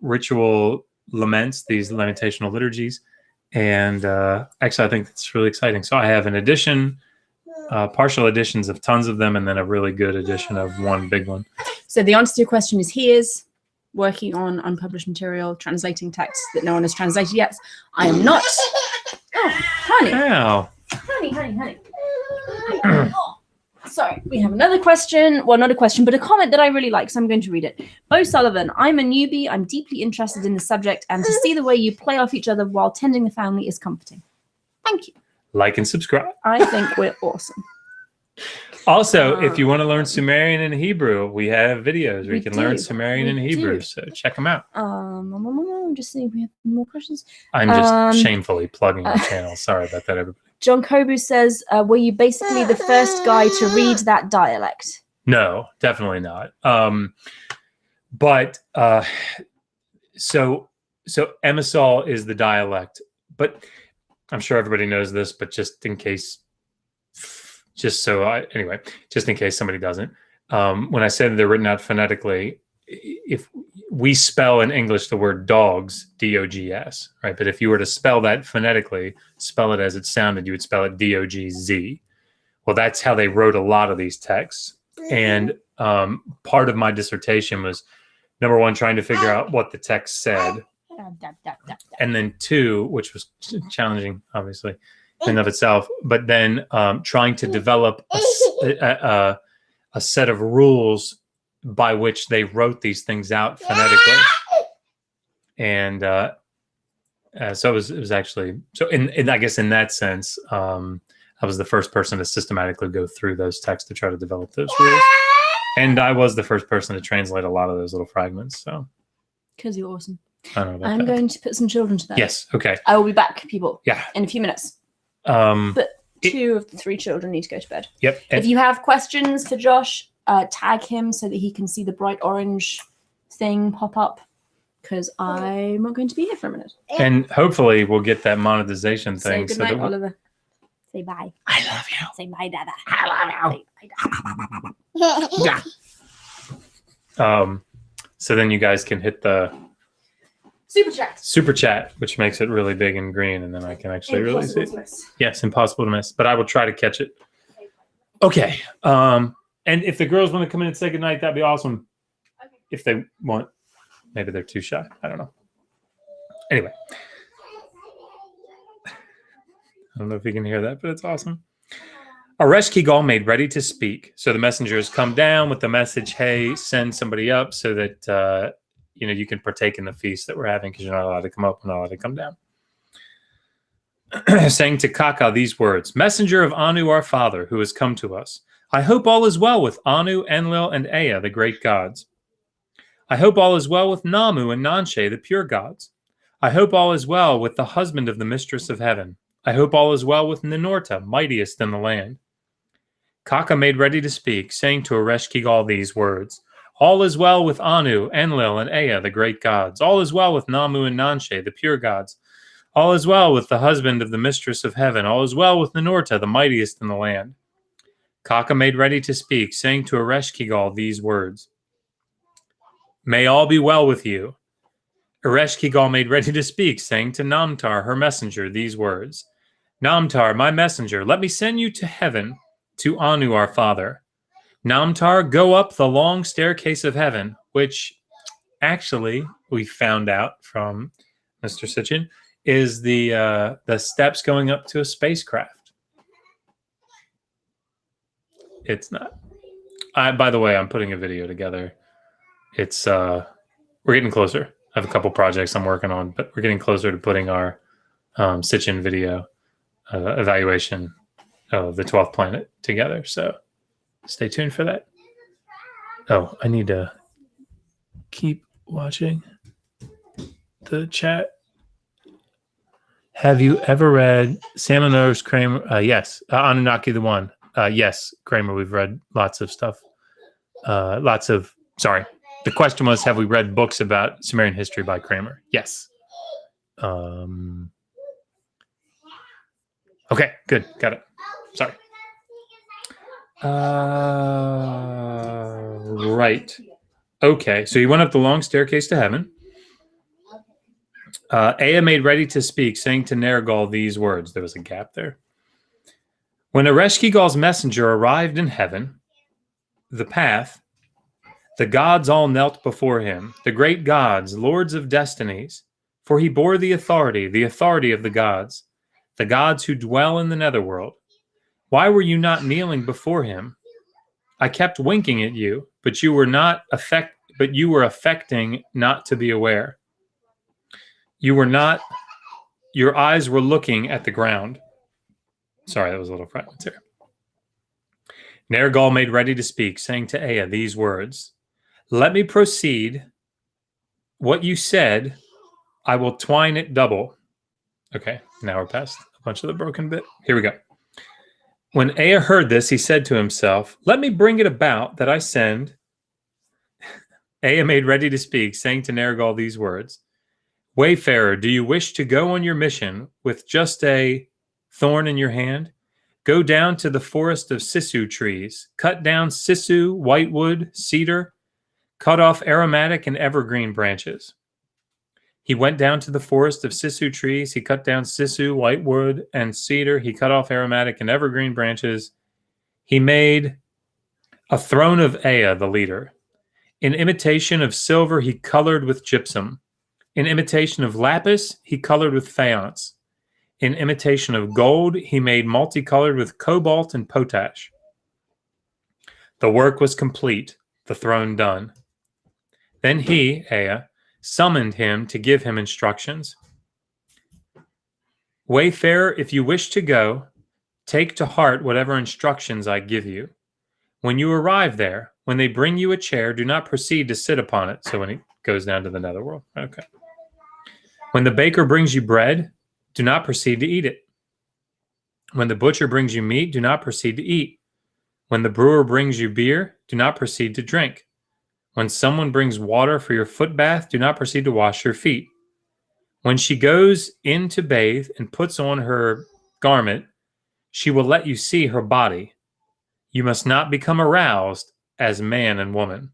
ritual laments, these lamentational liturgies, and actually I think it's really exciting. So I have an edition, partial editions of tons of them, and then a really good edition of one big one. So the answer to your question is he is working on unpublished material, translating texts that no one has translated yet. I am not. Oh, honey. Ow. Honey. Oh, sorry, we have another question. Well, not a question, but a comment that I really like, so I'm going to read it. Bo Sullivan, I'm a newbie. I'm deeply interested in the subject, and to see the way you play off each other while tending the family is comforting. Thank you. Like and subscribe. I think we're awesome. Also, if you want to learn Sumerian and Hebrew, we have videos where you can learn Sumerian and Hebrew. So check them out. Just seeing if we have more questions. I'm just shamefully plugging the channel. Sorry about that, everybody. John Kobu says, were you basically the first guy to read that dialect? No, definitely not. But so Emisal is the dialect, but I'm sure everybody knows this, but just in case, just in case somebody doesn't, when I said they're written out phonetically, if we spell in English the word dogs, D-O-G-S, right? But if you were to spell that phonetically, spell it as it sounded, you would spell it D-O-G-Z. Well, that's how they wrote a lot of these texts. And part of my dissertation was, number one, trying to figure out what the text said. And then two, which was challenging, obviously, in and of itself, but then trying to develop a set of rules by which they wrote these things out phonetically. And so it was actually, so in I guess in that sense, I was the first person to systematically go through those texts to try to develop those rules. And I was the first person to translate a lot of those little fragments. So, because you're awesome. I don't know about I'm that. going to put some children to bed. Yes. Okay. I will be back, people. Yeah. In a few minutes. But 2 of the 3 children need to go to bed. Yep. If you have questions for Josh, tag him so that he can see the bright orange thing pop up, because I'm not going to be here for a minute. And hopefully we'll get that monetization thing. Say goodnight, Oliver. Say bye. I love you. Say bye, Dada. I love you. Say bye, Dada. So then you guys can hit the super chat, which makes it really big and green, and then I can actually really see it. Yes, impossible to miss, but I will try to catch it. Okay. And if the girls want to come in and say goodnight, that'd be awesome. Okay. If they want, maybe they're too shy. I don't know. Anyway. I don't know if you can hear that, but it's awesome. Ereshkigal made ready to speak. So the messengers come down with the message, hey, send somebody up so that you can partake in the feast that we're having, because you're not allowed to come up, we're not allowed to come down. Saying to Kaka these words, messenger of Anu our father, who has come to us. I hope all is well with Anu, Enlil, and Ea, the great gods. I hope all is well with Namu and Nanshe, the pure gods. I hope all is well with the husband of the mistress of heaven. I hope all is well with Ninorta, mightiest in the land. Kaka made ready to speak, saying to Ereshkigal these words, all is well with Anu, Enlil, and Ea, the great gods. All is well with Namu and Nanshe, the pure gods. All is well with the husband of the mistress of heaven. All is well with Ninorta, the mightiest in the land. Kaka made ready to speak, saying to Ereshkigal these words, may all be well with you. Ereshkigal made ready to speak, saying to Namtar, her messenger, these words, Namtar, my messenger, let me send you to heaven, to Anu our father. Namtar, go up the long staircase of heaven, which actually we found out from Mr. Sitchin is the steps going up to a spacecraft. It's not. By the way, I'm putting a video together. It's we're getting closer. I have a couple projects I'm working on, but we're getting closer to putting our Sitchin video evaluation of the 12th planet together. So stay tuned for that. Oh, I need to keep watching the chat. Have you ever read Salmon Kramer? Yes. Anunnaki the One. Yes, Kramer, we've read lots of stuff. Sorry. The question was, have we read books about Sumerian history by Kramer? Yes. Okay, good. Got it. Sorry. Right. Okay, so you went up the long staircase to heaven. Ea made ready to speak, saying to Nergal these words. There was a gap there. When Ereshkigal's messenger arrived in heaven, the path, the gods all knelt before him, the great gods, lords of destinies, for he bore the authority of the gods who dwell in the Netherworld. Why were you not kneeling before him? I kept winking at you, but you were affecting not to be aware. Your eyes were looking at the ground. Sorry, that was a little fragmentary. Nergal made ready to speak, saying to Ea these words, "Let me proceed. What you said, I will twine it double." Okay, now we're past a bunch of the broken bit. Here we go. When Ea heard this, he said to himself, "Let me bring it about that I send." Ea made ready to speak, saying to Nergal these words, "Wayfarer, do you wish to go on your mission with just a thorn in your hand? Go down to the forest of sisu trees, cut down sisu, whitewood, cedar, cut off aromatic and evergreen branches." He went down to the forest of sisu trees. He cut down sisu, whitewood, and cedar. He cut off aromatic and evergreen branches. He made a throne of Ea, the leader. In imitation of silver, he colored with gypsum. In imitation of lapis, he colored with faience. In imitation of gold, he made multicolored with cobalt and potash. The work was complete, the throne done. Then he, Ea, summoned him to give him instructions. "Wayfarer, if you wish to go, take to heart whatever instructions I give you. When you arrive there, when they bring you a chair, do not proceed to sit upon it." So when he goes down to the Netherworld. Okay. "When the baker brings you bread, do not proceed to eat it. When the butcher brings you meat, do not proceed to eat. When the brewer brings you beer, do not proceed to drink. When someone brings water for your foot bath, do not proceed to wash your feet. When she goes in to bathe and puts on her garment, she will let you see her body. You must not become aroused as man and woman."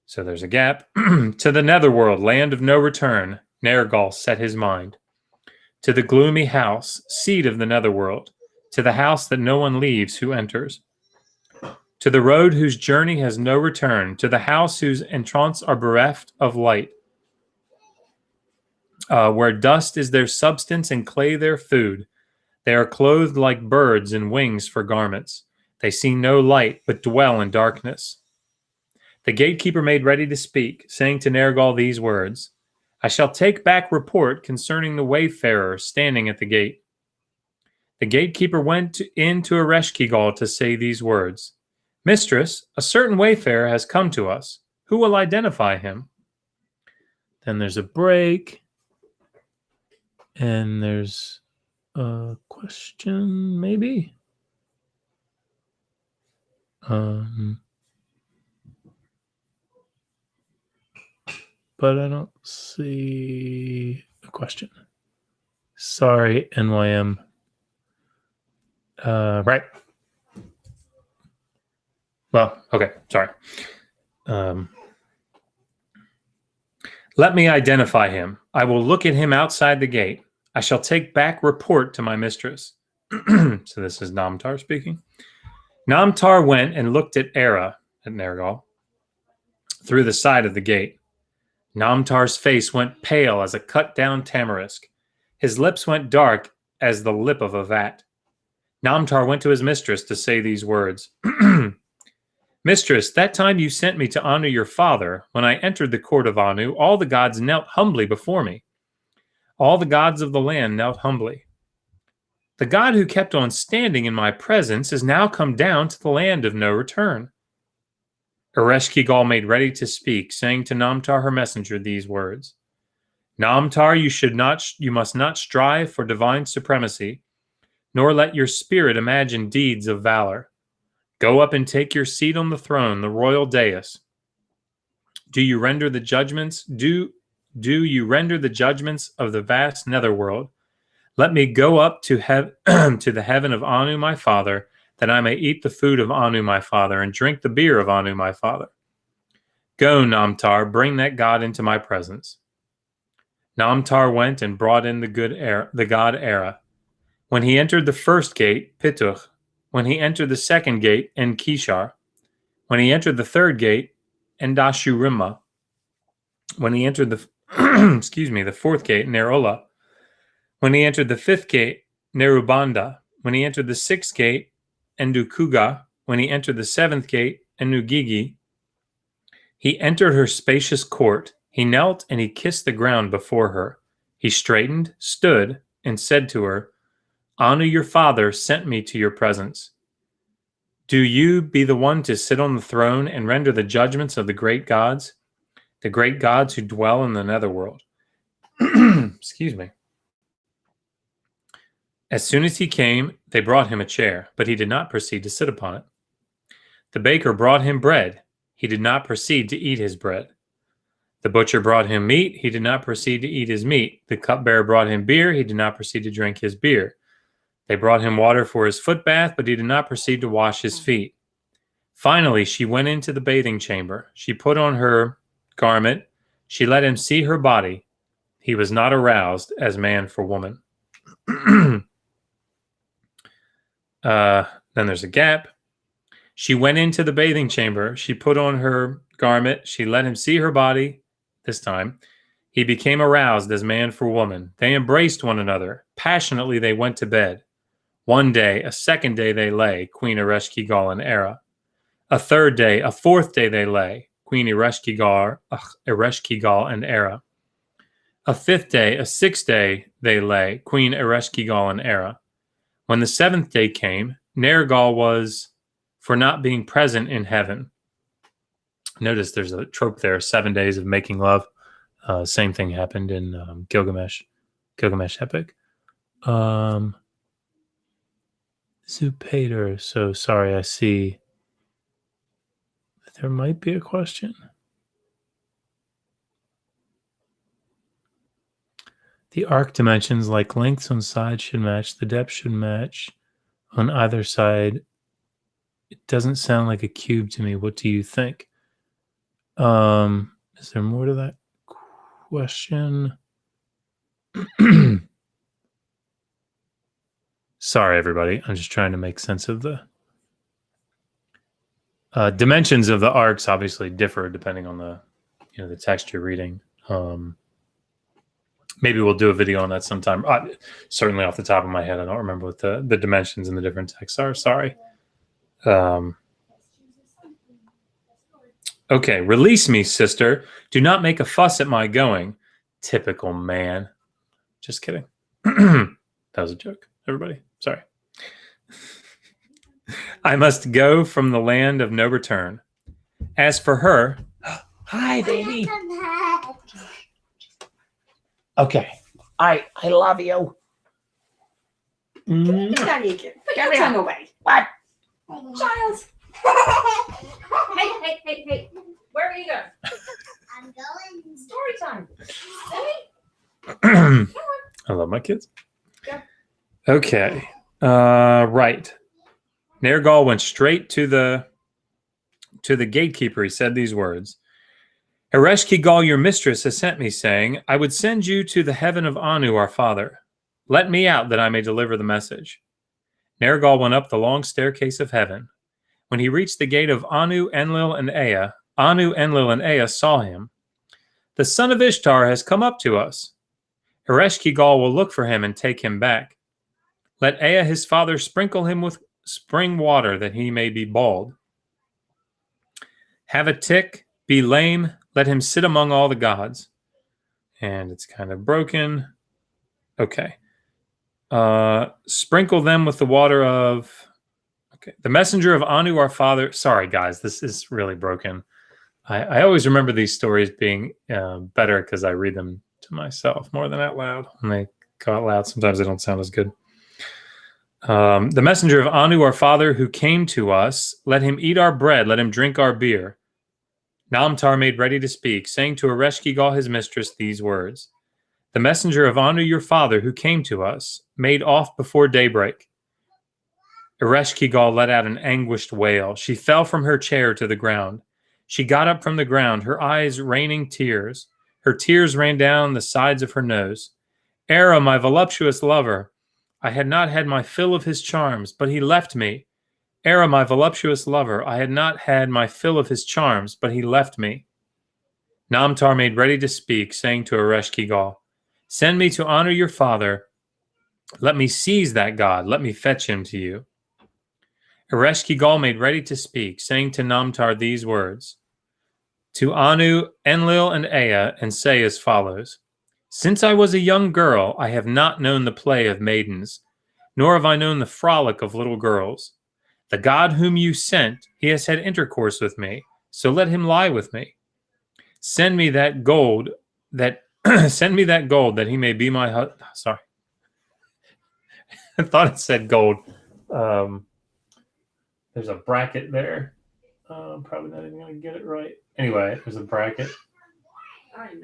So there's a gap. "To the Netherworld, land of no return, Nergal set his mind. To the gloomy house, seat of the Netherworld, to the house that no one leaves who enters. To the road whose journey has no return, to the house whose entrants are bereft of light, where dust is their substance and clay their food. They are clothed like birds in wings for garments. They see no light, but dwell in darkness." The gatekeeper made ready to speak, saying to Nergal these words, "I shall take back report concerning the wayfarer standing at the gate." The gatekeeper went into Ereshkigal to say these words, "Mistress, a certain wayfarer has come to us. Who will identify him?" Then there's a break. And there's a question, maybe? But I don't see a question. Sorry, NYM. Right. Well, okay, sorry. "Let me identify him. I will look at him outside the gate. I shall take back report to my mistress." So this is Namtar speaking. Namtar went and looked at Era, at Nergal, through the side of the gate. Namtar's face went pale as a cut-down tamarisk. His lips went dark as the lip of a vat. Namtar went to his mistress to say these words. "Mistress, that time you sent me to honor your father, when I entered the court of Anu, all the gods knelt humbly before me. All the gods of the land knelt humbly. The god who kept on standing in my presence is now come down to the land of no return." Ereshkigal made ready to speak, saying to Namtar her messenger these words, "Namtar, you must not strive for divine supremacy, nor let your spirit imagine deeds of valor. Go up and take your seat on the throne, the royal dais. Do you render the judgments? Do you render the judgments of the vast Netherworld? Let me go up to to the heaven of Anu, my father, that I may eat the food of Anu, my father, and drink the beer of Anu, my father. Go, Namtar, bring that god into my presence." Namtar went and brought in the god Era. When he entered the first gate, Pituch. When he entered the second gate, Enkishar. When he entered the third gate, Endashurima. When he entered the the fourth gate, Nerola. When he entered the fifth gate, Nerubanda. When he entered the sixth gate, Endukuga. When he entered the seventh gate, Enugigi. He entered her spacious court. He knelt and he kissed the ground before her. He straightened, stood, and said to her, "Anu, your father, sent me to your presence." Do you be the one to sit on the throne and render the judgments of the great gods who dwell in the netherworld? Excuse me. As soon as he came, they brought him a chair, but he did not proceed to sit upon it. The baker brought him bread. He did not proceed to eat his bread. The butcher brought him meat. He did not proceed to eat his meat. The cupbearer brought him beer. He did not proceed to drink his beer. They brought him water for his foot bath, but he did not proceed to wash his feet. Finally, she went into the bathing chamber. She put on her garment. She let him see her body. He was not aroused as man for woman. Then there's a gap. She went into the bathing chamber. She put on her garment. She let him see her body. This time, he became aroused as man for woman. They embraced one another. Passionately, they went to bed. One day, a second day they lay, Queen Ereshkigal and Era. A third day, a fourth day they lay, Queen Ereshkigal and Era. A fifth day, a sixth day they lay, Queen Ereshkigal and Era. When the seventh day came, Nergal was for not being present in heaven. Notice there's a trope there, 7 days of making love. Same thing happened in Gilgamesh epic. Zupater. So sorry, I see that there might be a question. The arc dimensions, like lengths on sides, should match. The depth should match on either side. It doesn't sound like a cube to me. What do you think? Is there more to that question? Sorry, everybody. I'm just trying to make sense of the dimensions of the arcs. Obviously, differ depending on the the text you're reading. Maybe we'll do a video on that sometime. Certainly, off the top of my head, I don't remember what the dimensions in the different texts are. Sorry. Okay, release me, sister. Do not make a fuss at my going. Typical man. Just kidding. That was a joke, everybody. Sorry. I must go from the land of no return. As for her, hi, baby. Okay, I love you. Put your tongue away. What? Child. Hey. Where are you going? I'm going. Story time. I love my kids. Yeah. Okay. Right. Nergal went straight to the gatekeeper. He said these words. Ereshkigal, your mistress, has sent me, saying, I would send you to the heaven of Anu, our father. Let me out that I may deliver the message. Nergal went up the long staircase of heaven. When he reached the gate of Anu, Enlil, and Ea, Anu, Enlil, and Ea saw him. The son of Ishtar has come up to us. Ereshkigal will look for him and take him back. Let Ea, his father, sprinkle him with spring water that he may be bald. Have a tick, be lame, let him sit among all the gods. And it's kind of broken. Okay. Sprinkle them with the water of... Okay. The messenger of Anu, our father... Sorry, guys, this is really broken. I always remember these stories being better because I read them to myself more than out loud. When they go out loud, sometimes they don't sound as good. The messenger of Anu, our father, who came to us, let him eat our bread, let him drink our beer. Namtar made ready to speak, saying to Ereshkigal, his mistress, these words. The messenger of Anu, your father, who came to us, made off before daybreak. Ereshkigal let out an anguished wail. She fell from her chair to the ground. She got up from the ground, her eyes raining tears. Her tears ran down the sides of her nose. Era, my voluptuous lover, I had not had my fill of his charms, but he left me. Era, my voluptuous lover, I had not had my fill of his charms, but he left me. Namtar made ready to speak, saying to Ereshkigal, send me to honor your father. Let me seize that god. Let me fetch him to you. Ereshkigal made ready to speak, saying to Namtar these words. To Anu, Enlil, and Ea, and say as follows. Since I was a young girl, I have not known the play of maidens, nor have I known the frolic of little girls. The God whom you sent, he has had intercourse with me, so let him lie with me. Send me that gold that send me that gold that he may be my sorry. I thought it said gold. There's a bracket there. Probably not even going to get it right. Anyway, there's a bracket.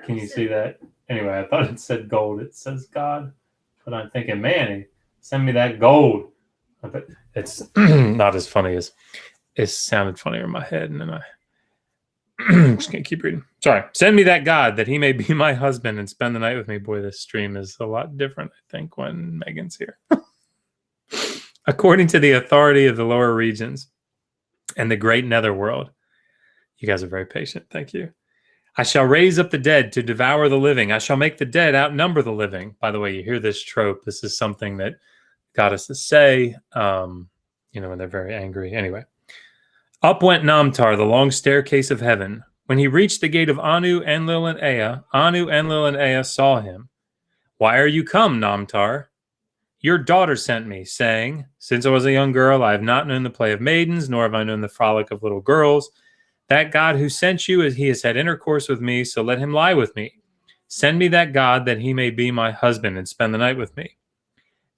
Can you see that? Anyway, I thought it said gold. It says God. But I'm thinking, man, send me that gold. But it's not as funny as it sounded funnier in my head. And then I'm just going to keep reading. Sorry. Send me that God that he may be my husband and spend the night with me. Boy, this stream is a lot different, I think, when Megan's here. According to the authority of the lower regions and the great netherworld. You guys are very patient. Thank you. I shall raise up the dead to devour the living. I shall make the dead outnumber the living. By the way, you hear this trope. This is something that goddesses say, when they're very angry. Anyway. Up went Namtar, the long staircase of heaven. When he reached the gate of Anu, Enlil, and Ea saw him. Why are you come, Namtar? Your daughter sent me, saying, since I was a young girl, I have not known the play of maidens, nor have I known the frolic of little girls. That God who sent you, he has had intercourse with me, so let him lie with me. Send me that God that he may be my husband and spend the night with me.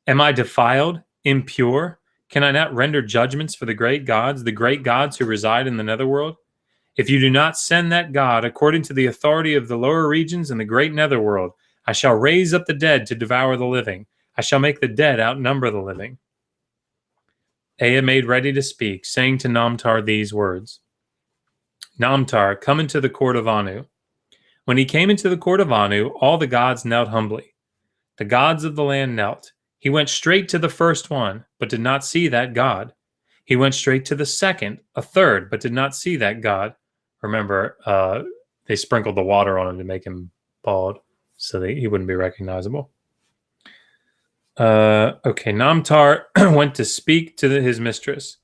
Am I defiled, impure? Can I not render judgments for the great gods who reside in the netherworld? If you do not send that God according to the authority of the lower regions and the great netherworld, I shall raise up the dead to devour the living. I shall make the dead outnumber the living. Ea made ready to speak, saying to Namtar these words. Namtar, come into the court of Anu. When he came into the court of Anu, all the gods knelt humbly. The gods of the land knelt. He went straight to the first one, but did not see that God. He went straight to the second, a third, but did not see that God. Remember, they sprinkled the water on him to make him bald, so that he wouldn't be recognizable. Okay, Namtar went to speak to his mistress.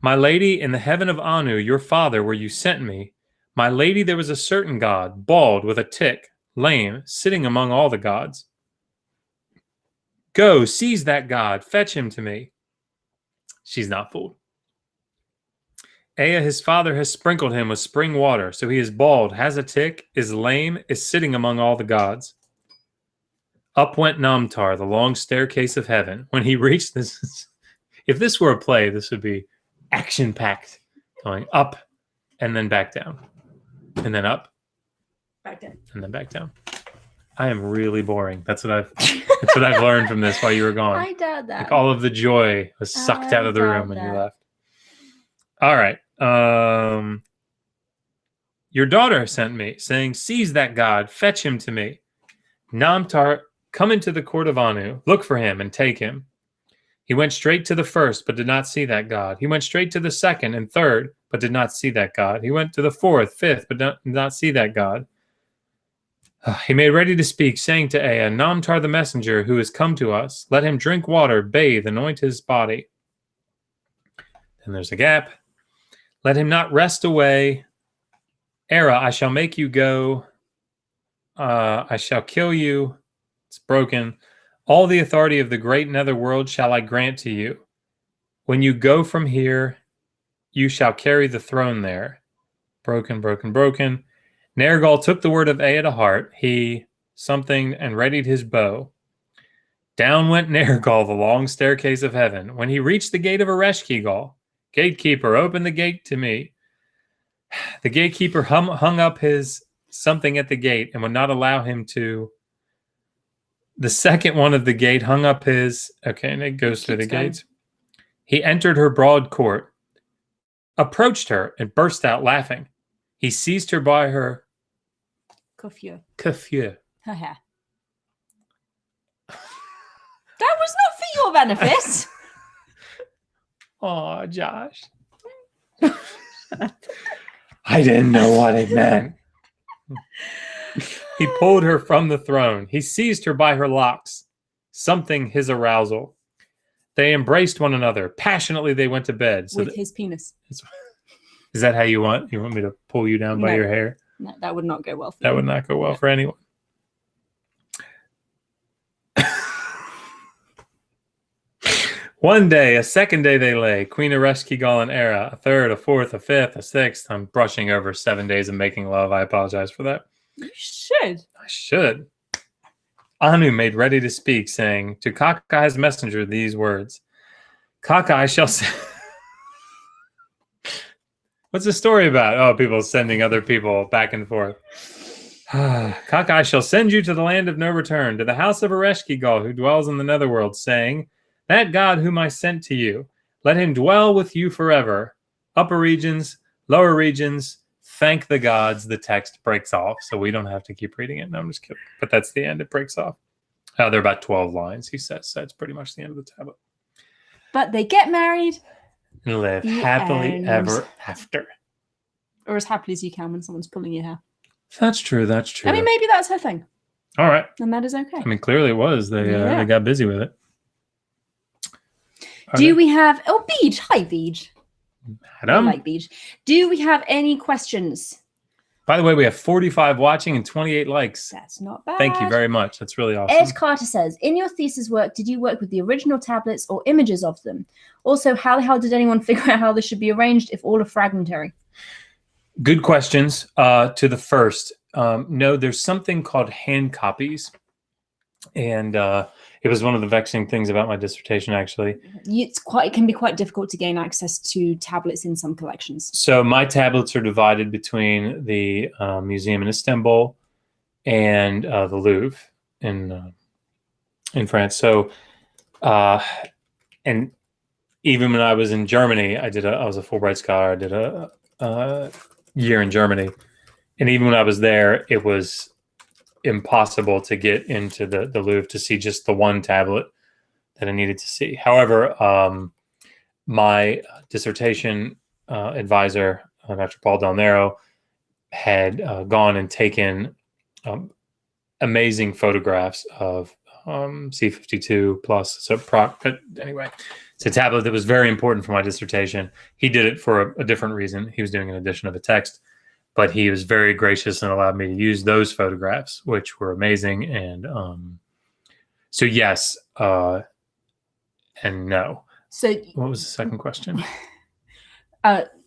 My lady, in the heaven of Anu, your father, where you sent me, my lady, there was a certain god, bald, with a tick, lame, sitting among all the gods. Go, seize that god, fetch him to me. She's not fooled. Ea, his father, has sprinkled him with spring water, so he is bald, has a tick, is lame, is sitting among all the gods. Up went Namtar, the long staircase of heaven. When he reached this, if this were a play, this would be action-packed, going up and then back down, and then up, Back down, and then back down. I am really boring. That's what I've learned from this while you were gone. I doubt that. Like all of the joy was sucked out of the room when you left. All right. Your daughter sent me, saying, seize that god, fetch him to me. Namtar, come into the court of Anu, look for him and take him. He went straight to the first, but did not see that god. He went straight to the second and third, but did not see that god. He went to the fourth, fifth, but did not see that god. He made ready to speak, saying to Ea, Namtar the messenger who has come to us, let him drink water, bathe, anoint his body. Then there's a gap. Let him not rest away. Era, I shall make you go. I shall kill you. It's broken. All the authority of the great netherworld shall I grant to you. When you go from here, you shall carry the throne there. Broken, broken, broken. Nergal took the word of Ea to heart. He something and readied his bow. Down went Nergal the long staircase of heaven. When he reached the gate of Ereshkigal, gatekeeper, open the gate to me. The gatekeeper hung up his something at the gate and would not allow him to. The second one of the gate hung up his. Okay, and it goes through the gates. He entered her broad court, approached her, and burst out laughing. He seized her by her Coiffure. Her hair. That was not for your benefit. Oh, Josh. I didn't know what it meant. He pulled her from the throne. He seized her by her locks, something his arousal. They embraced one another. Passionately, they went to bed. With his penis. Is that how you want? You want me to pull you down by your hair? No, that would not go well for That would not go well for anyone. One day, a second day they lay, Queen Ereshkigal and Era, a third, a fourth, a fifth, a sixth. I'm brushing over 7 days of making love. I apologize for that. You should. I should. Anu made ready to speak, saying, to Kakai's messenger these words, Kakai shall say... What's the story about? Oh, people sending other people back and forth. Kakai shall send you to the land of no return, to the house of Ereshkigal, who dwells in the Netherworld, saying, that God whom I sent to you, let him dwell with you forever. Upper regions, lower regions, thank the gods. The text breaks off, so we don't have to keep reading it. No, I'm just kidding. But that's the end. It breaks off. There are about 12 lines, he says. So that's pretty much the end of the tablet. But they get married. And live The happily end. ever after. Or as happily as you can when someone's pulling your hair. That's true. That's true. I mean, maybe that's her thing. All right. And that is okay. I mean, clearly it was. They got busy with it. Do we have... Oh, Beej. Hi, Beej. I Adam? like Beej. Do we have any questions? By the way, we have 45 watching and 28 likes. That's not bad. Thank you very much. That's really awesome. Ed Carter says, in your thesis work, did you work with the original tablets or images of them? Also, how the hell did anyone figure out how they should be arranged if all are fragmentary? Good questions. To the first, no, there's something called hand copies. And it was one of the vexing things about my dissertation, actually. It can be quite difficult to gain access to tablets in some collections. So my tablets are divided between the museum in Istanbul and the Louvre in France. So, and even when I was in Germany, I was a Fulbright scholar. I did a year in Germany, and even when I was there, it was impossible to get into the Louvre to see just the one tablet that I needed to see. However, my dissertation advisor, Dr. Paul Del Nero, had gone and taken amazing photographs of C52 plus. So but anyway, it's a tablet that was very important for my dissertation. He did it for a different reason. He was doing an edition of a text, but he was very gracious and allowed me to use those photographs, which were amazing. And so yes, and no. So what was the second question?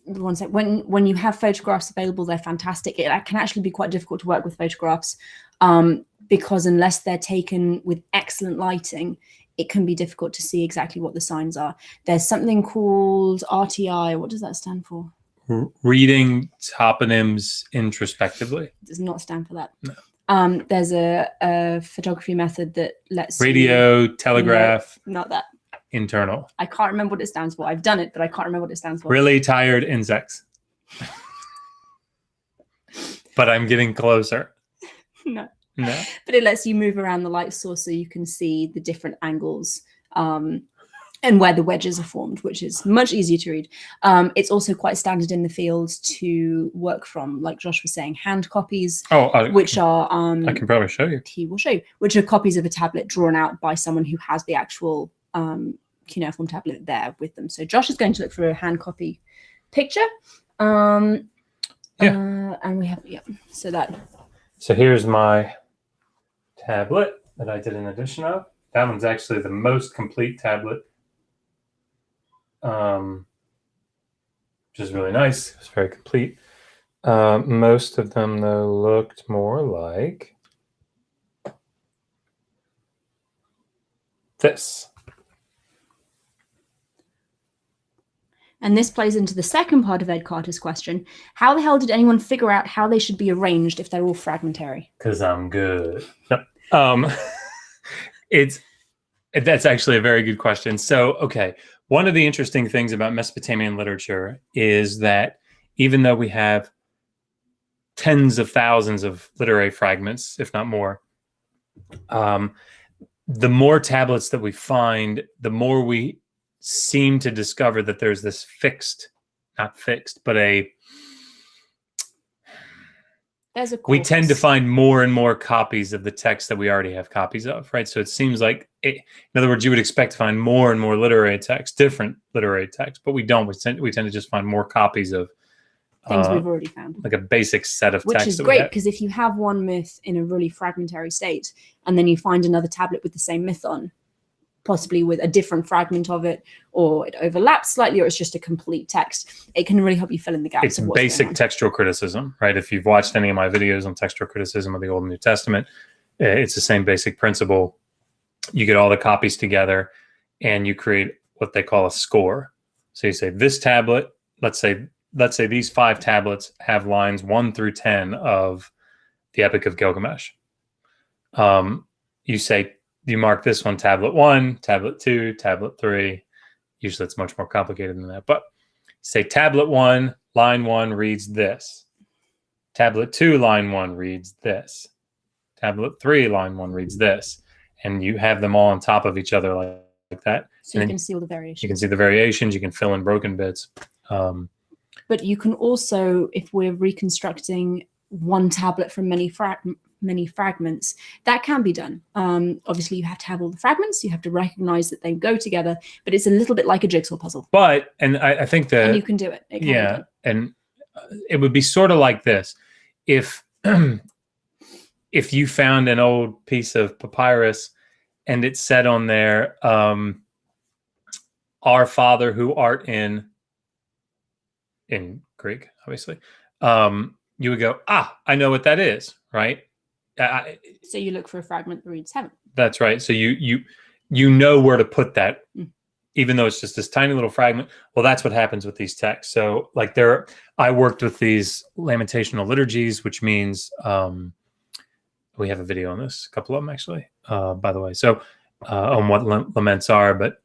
One sec. When you have photographs available, they're fantastic. It can actually be quite difficult to work with photographs because unless they're taken with excellent lighting, it can be difficult to see exactly what the signs are. There's something called RTI. What does that stand for? Reading toponyms introspectively. It does not stand for that. No. There's a photography method that lets radio, telegraph. No, not that. Internal. I can't remember what it stands for. I've done it, but I can't remember what it stands for. Really tired insects. But I'm getting closer. No. No. But it lets you move around the light source so you can see the different angles and where the wedges are formed, which is much easier to read. It's also quite standard in the field to work from, like Josh was saying, hand copies, which are... I can probably show you. He will show you, which are copies of a tablet drawn out by someone who has the actual cuneiform tablet there with them. So Josh is going to look for a hand copy picture. And we have, so that. So here's my tablet that I did an edition of. That one's actually the most complete tablet. Which is really nice. It's very complete. Most of them, though, looked more like this. And this plays into the second part of Ed Carter's question. How the hell did anyone figure out how they should be arranged if they're all fragmentary? Because I'm good. No. That's actually a very good question. So, okay. One of the interesting things about Mesopotamian literature is that even though we have tens of thousands of literary fragments, if not more, the more tablets that we find, the more we seem to discover that there's this we tend to find more and more copies of the text that we already have copies of, right? So it seems like, in other words, you would expect to find more and more literary text, different literary text, but we don't. We tend to just find more copies of things we've already found. Like a basic set of text. Which is great, because if you have one myth in a really fragmentary state, and then you find another tablet with the same myth on, possibly with a different fragment of it, or it overlaps slightly, or it's just a complete text. It can really help you fill in the gaps. It's basic textual criticism, right? If you've watched any of my videos on textual criticism of the Old and New Testament, it's the same basic principle. You get all the copies together and you create what they call a score. So you say this tablet, let's say these 5 tablets have lines 1 through 10 of the Epic of Gilgamesh. You mark this one tablet 1, tablet 2, tablet 3. Usually it's much more complicated than that. But say tablet 1, line 1 reads this. Tablet 2, line 1 reads this. Tablet 3, line 1 reads this. And you have them all on top of each other like that. So you can see all the variations. You can see the variations. You can fill in broken bits. But you can also, if we're reconstructing one tablet from many fragments, that can be done. Obviously, you have to have all the fragments. You have to recognize that they go together. But it's a little bit like a jigsaw puzzle. And I think that... And you can do it. It can be done. And it would be sort of like this. If you found an old piece of papyrus and it said on there, "Our Father who art in Greek," obviously, you would go, I know what that is, right? So you look for a fragment that reads heaven. That's right. So you know where to put that, even though it's just this tiny little fragment. Well, that's what happens with these texts. So like I worked with these lamentational liturgies, which means we have a video on this, a couple of them actually, by the way. So on what laments are, but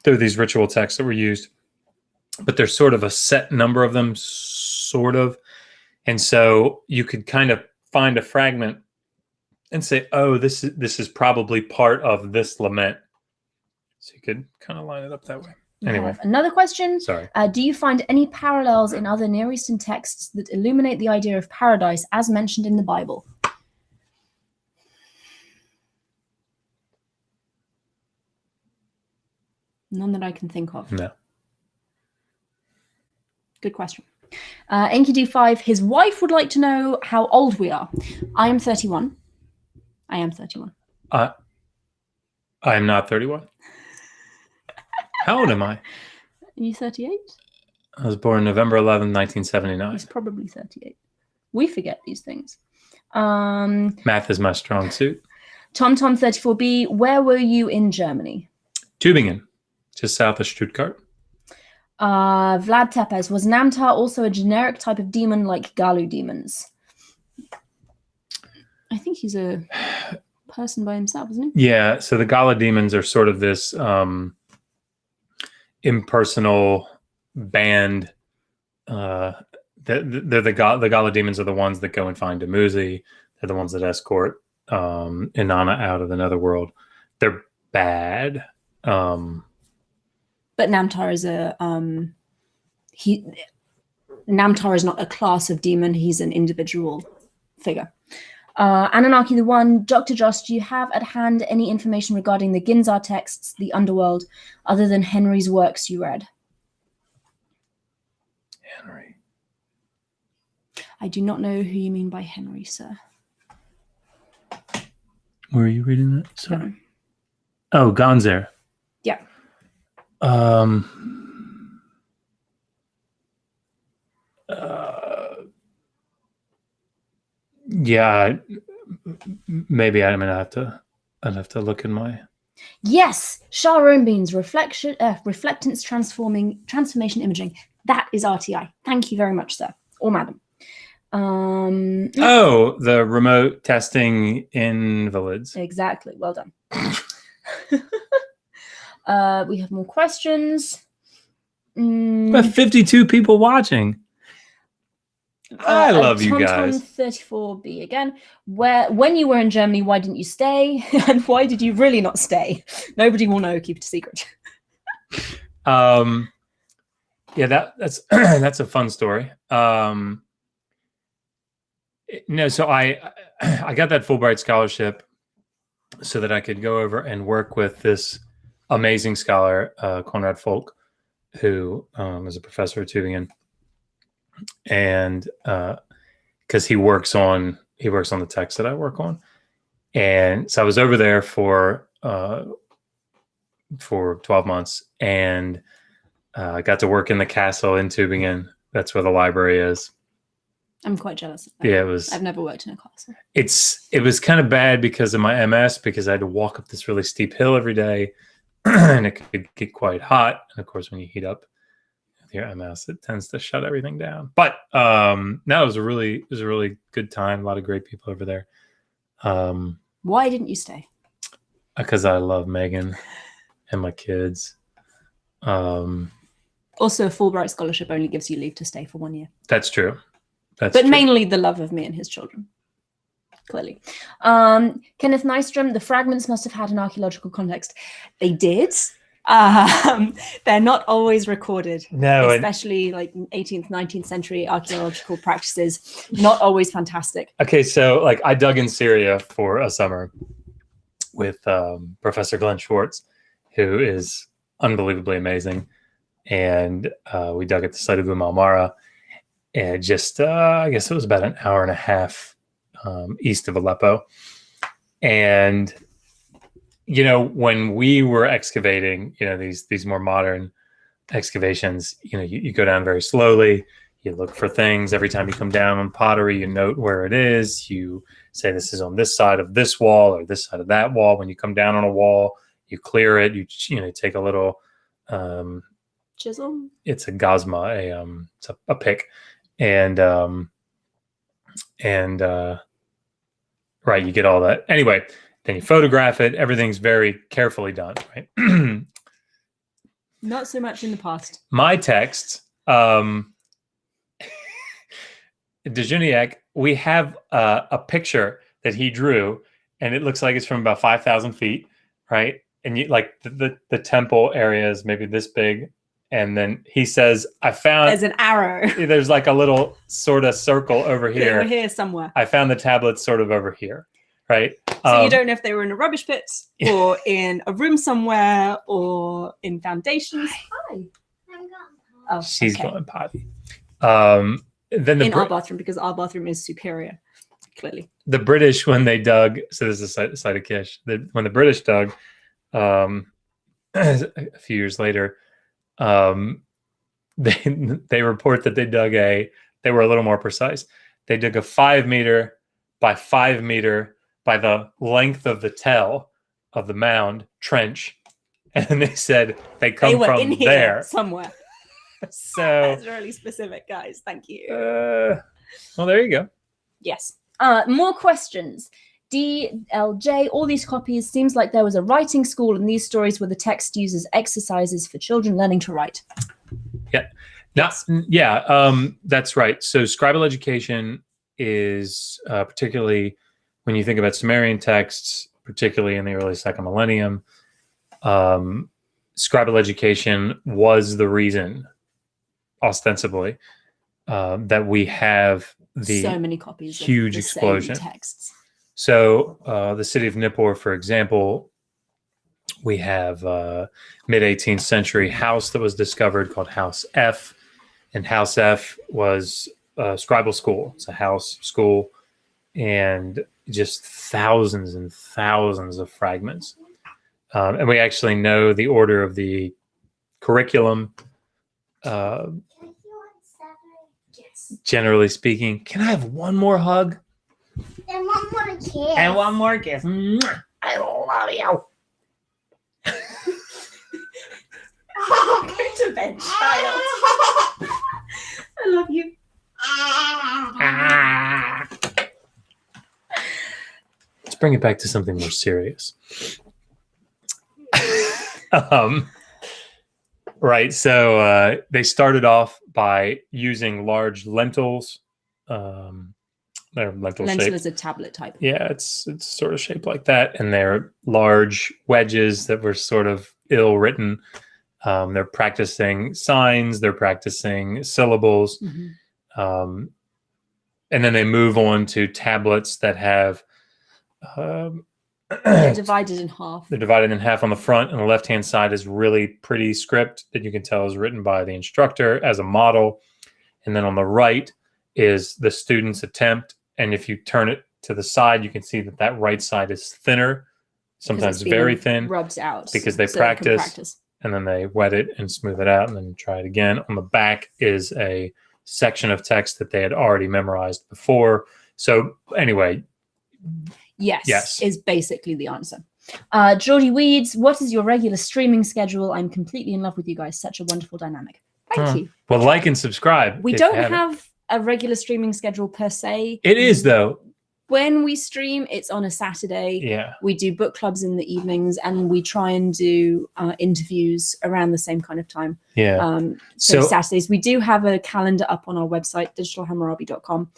there are these ritual texts that were used, but there's sort of a set number of them, sort of. And so you could kind of find a fragment and say, oh, this is probably part of this lament. So you could kind of line it up that way. Anyway. Another question. Sorry. Do you find any parallels in other Near Eastern texts that illuminate the idea of paradise as mentioned in the Bible? None that I can think of. No. Good question. Enkidu 5, his wife would like to know how old we are. I am 31. I am 31. I am not 31. How old am I? Are you 38? I was born November 11, 1979. He's probably 38. We forget these things. Math is my strong suit. TomTom34B, where were you in Germany? Tübingen, just south of Stuttgart. Vlad Tepes, was Namtar also a generic type of demon like Galu demons? I think he's a person by himself, isn't he? Yeah, so the Gala demons are sort of this impersonal band. They're the Gala demons are the ones that go and find Dumuzi. They're the ones that escort Inanna out of the Netherworld. They're bad. But Namtar is Namtar is not a class of demon. He's an individual figure. Anunnaki the One, Dr. Josh, do you have at hand any information regarding the Ginzar texts, the Underworld, other than Henry's works you read? Henry. I do not know who you mean by Henry, sir. Where are you reading that? Sorry. Oh, Gonzer. Yeah. Yeah, maybe I'd have to look in my. Yes, Shah Bean's reflectance transformation imaging. That is RTI. Thank you very much, sir or madam. Oh, the remote testing invalids. Exactly. Well done. We have more questions. We have 52 people watching. I love you guys. 34B again. When you were in Germany, why didn't you stay? And why did you really not stay? Nobody will know. Keep it a secret. Yeah, that's that's a fun story. No, so I got that Fulbright scholarship so that I could go over and work with this amazing scholar, Konrad Folk, who is a professor at Tübingen, and because he works on the text that I work on, and so I was over there for for 12 months, and I got to work in the castle in Tübingen. That's where the library is. I'm quite jealous of that. Yeah, it was. I've never worked in a castle. It was kind of bad because of my MS, because I had to walk up this really steep hill every day, and it could get quite hot. And of course, when you heat up with your MS, it tends to shut everything down. But no, it was a really good time. A lot of great people over there. Why didn't you stay? Because I love Megan and my kids. Also, a Fulbright scholarship only gives you leave to stay for 1 year. That's true. But true. Mainly the love of me and his children. Clearly. Kenneth Nystrom, the fragments must have had an archaeological context. They did. They're not always recorded. No. Especially like 18th, 19th century archaeological practices. Not always fantastic. Okay, so like I dug in Syria for a summer with Professor Glenn Schwartz, who is unbelievably amazing. And we dug at the site of Mara. And just, I guess it was about an hour and a half east of Aleppo. And, you know, when we were excavating, you know, these more modern excavations, you know, you go down very slowly. You look for things. Every time you come down on pottery, you note where it is. You say this is on this side of this wall or this side of that wall. When you come down on a wall, you clear it. You know, take a little chisel. It's a gosma, it's a pick. And right, you get all that. Anyway, then you photograph it. Everything's very carefully done, right? Not so much in the past. My text, Dejuniak, we have a picture that he drew, and it looks like it's from about 5,000 feet, right? And you like the temple area is maybe this big. And then he says, I found... There's an arrow. There's like a little sort of circle over here. Over here somewhere. I found the tablets sort of over here, right? So you don't know if they were in a rubbish pit or in a room somewhere or in foundations. Hi. Oh, she's okay. going potty. Then in our bathroom, because our bathroom is superior, clearly. The British, when they dug... So this is a site of Kish. When the British dug a few years later... they report that they were a little more precise. They dug a 5 meter by 5 meter by the length of the tell of the mound trench. And they said they come were from in here there somewhere. So that's really specific, guys. Thank you. Well, there you go. Yes. More questions. DLJ, all these copies, seems like there was a writing school and these stories were the text used as exercises for children learning to write. Yeah. That's right. So scribal education is particularly when you think about Sumerian texts, particularly in the early second millennium, scribal education was the reason, ostensibly, that we have the so many copies huge of the explosion. Same texts. So the city of Nippur, for example, we have a mid-18th century house that was discovered called House F. And House F was a scribal school. It's a house school and just thousands and thousands of fragments. And we actually know the order of the curriculum. Generally speaking. Can I have one more hug? And one more kiss. And one more kiss. I love you. Go to bed, child. I love you. Let's bring it back to something more serious. Right. So they started off by using large lentils. They're lentil shaped. Is a tablet type. Yeah, it's sort of shaped like that, and they're large wedges that were sort of ill written. They're practicing signs. They're practicing syllables, and then they move on to tablets that have. They're divided in half. They're divided in half on the front, and the left-hand side is really pretty script that you can tell is written by the instructor as a model, and then on the right is the student's attempt. And if you turn it to the side, you can see that right side is thinner. sometimes it's being very thin, rubbed out because they so can practice. And then they wet it and smooth it out and then try it again. On the back is a section of text that they had already memorized before. So anyway, Yes, is basically the answer. Geordie Weeds, what is your regular streaming schedule? I'm completely in love with you guys. Such a wonderful dynamic. Thank you. Well, like and subscribe. We don't have a regular streaming schedule per se. It is, though. When we stream, it's on a Saturday. Yeah. We do book clubs in the evenings, and we try and do interviews around the same kind of time. Yeah. So Saturdays. We do have a calendar up on our website, digitalhammurabi.com.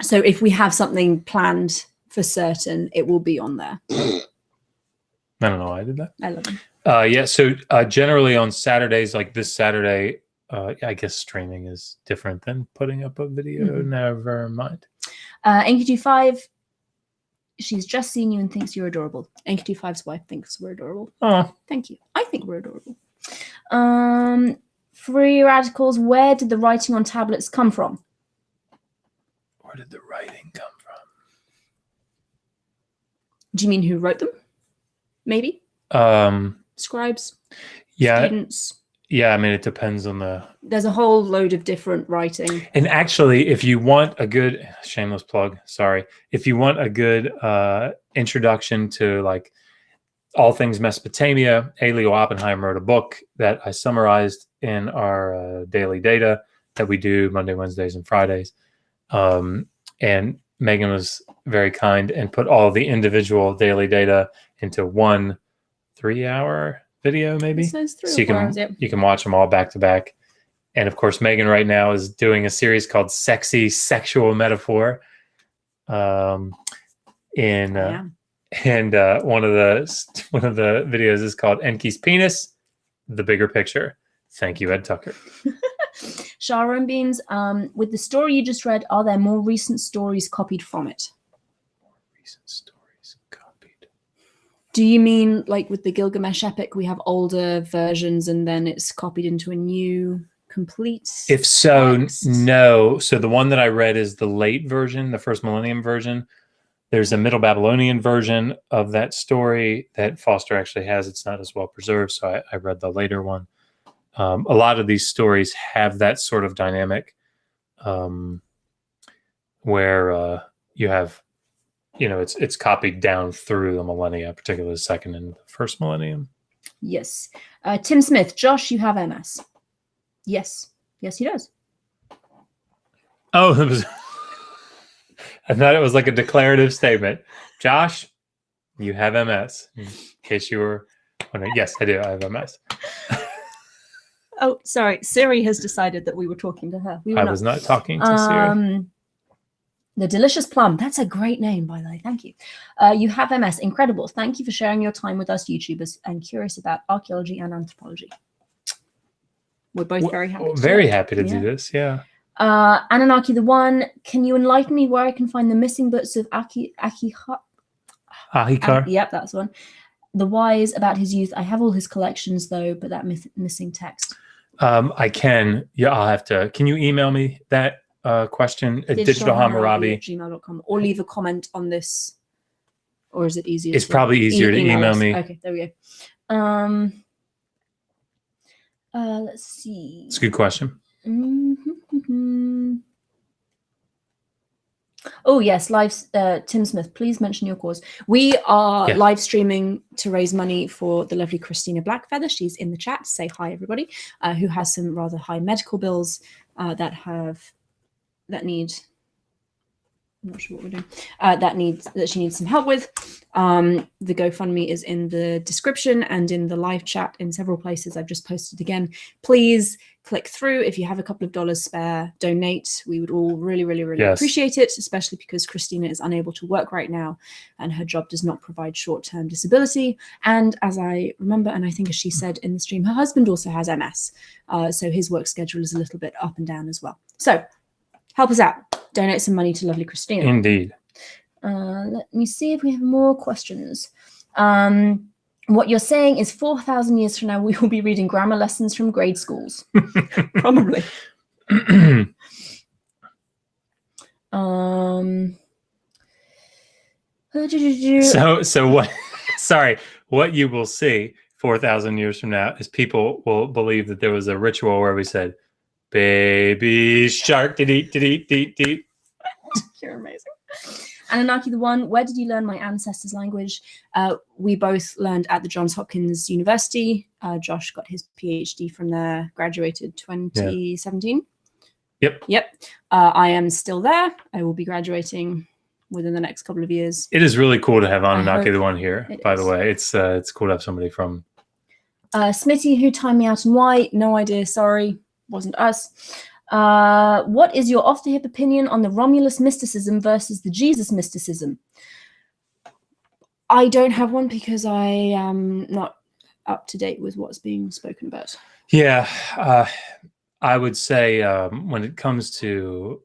So if we have something planned for certain, it will be on there. I don't know why I did that. I love them. Yeah. So generally on Saturdays, like this Saturday, I guess streaming is different than putting up a video. Mm-hmm. Never mind. Enkidu 5, she's just seen you and thinks you're adorable. Enkidu 5's wife thinks we're adorable. Oh, thank you. I think we're adorable. Free radicals, where did the writing on tablets come from? Where did the writing come from? Do you mean who wrote them? Maybe. Scribes. Yeah. Students. Yeah, I mean, it depends on There's a whole load of different writing. And actually, if you want a good, shameless plug, sorry. If you want a good introduction to like all things Mesopotamia, Leo Oppenheim wrote a book that I summarized in our daily data that we do Monday, Wednesdays, and Fridays. And Megan was very kind and put all the individual daily data into one 3-hour video, maybe. So you can watch them all back to back. And of course, Megan right now is doing a series called "Sexy Sexual Metaphor." And one of the videos is called "Enki's Penis: The Bigger Picture." Thank you, Ed Tucker. Sharon Beans, with the story you just read, are there more recent stories copied from it? More recent stories copied. Do you mean like with the Gilgamesh epic, we have older versions and then it's copied into a new complete? If so, text? No. So the one that I read is the late version, the first millennium version. There's a Middle Babylonian version of that story that Foster actually has. It's not as well preserved, so I read the later one. A lot of these stories have that sort of dynamic where you have, it's copied down through the millennia, particularly the second and the first millennium. Yes. Tim Smith, Josh, you have MS. Yes. Yes, he does. Oh, I thought it was like a declarative statement. Josh, you have MS. In case you were wondering. Yes, I do. I have MS. Oh, sorry. Siri has decided that we were talking to her. I was not talking to Siri. The Delicious Plum. That's a great name, by the way. Thank you. You have MS. Incredible. Thank you for sharing your time with us, YouTubers, and curious about archaeology and anthropology. We're both very happy. Very happy to do this. Yeah. Anunnaki the One. Can you enlighten me where I can find the missing books of Ahikar? Yep, that's one. The Wise about his youth. I have all his collections, though, but that missing text. I can. Yeah, I'll have to. Can you email me that question at digitalhammurabi@gmail.com, or leave a comment on this, or is it easier? It's probably easier to email me. Okay, there we go. Let's see. It's a good question. Mm-hmm. Oh yes, live. Tim Smith, please mention your cause. We are live streaming to raise money for the lovely Christina Blackfeather. She's in the chat. Say hi, everybody. Who has some rather high medical bills that need. I'm not sure what we're doing. That she needs some help with. The GoFundMe is in the description and in the live chat in several places. I've just posted again. Please click through. If you have a couple of dollars spare, donate. We would all really, really, really appreciate it, especially because Christina is unable to work right now and her job does not provide short-term disability. And as I remember, and I think as she said in the stream, her husband also has MS. So his work schedule is a little bit up and down as well. So help us out. Donate some money to lovely Christina. Indeed. Let me see if we have more questions. What you're saying is 4,000 years from now, we will be reading grammar lessons from grade schools. Probably. So what? Sorry, what you will see 4,000 years from now is people will believe that there was a ritual where we said, "Baby shark, dee." You're amazing. Anunnaki the One, where did you learn my ancestors' language? We both learned at the Johns Hopkins University. Josh got his PhD from there, graduated 2017. Yep. I am still there. I will be graduating within the next couple of years. It is really cool to have Anunnaki the One here, by the way. It's cool to have somebody from... Smitty, who timed me out and why? No idea, sorry. Wasn't us. What is your off-the-hip opinion on the Romulus mysticism versus the Jesus mysticism? I don't have one because I am not up to date with what's being spoken about. Yeah, I would say when it comes to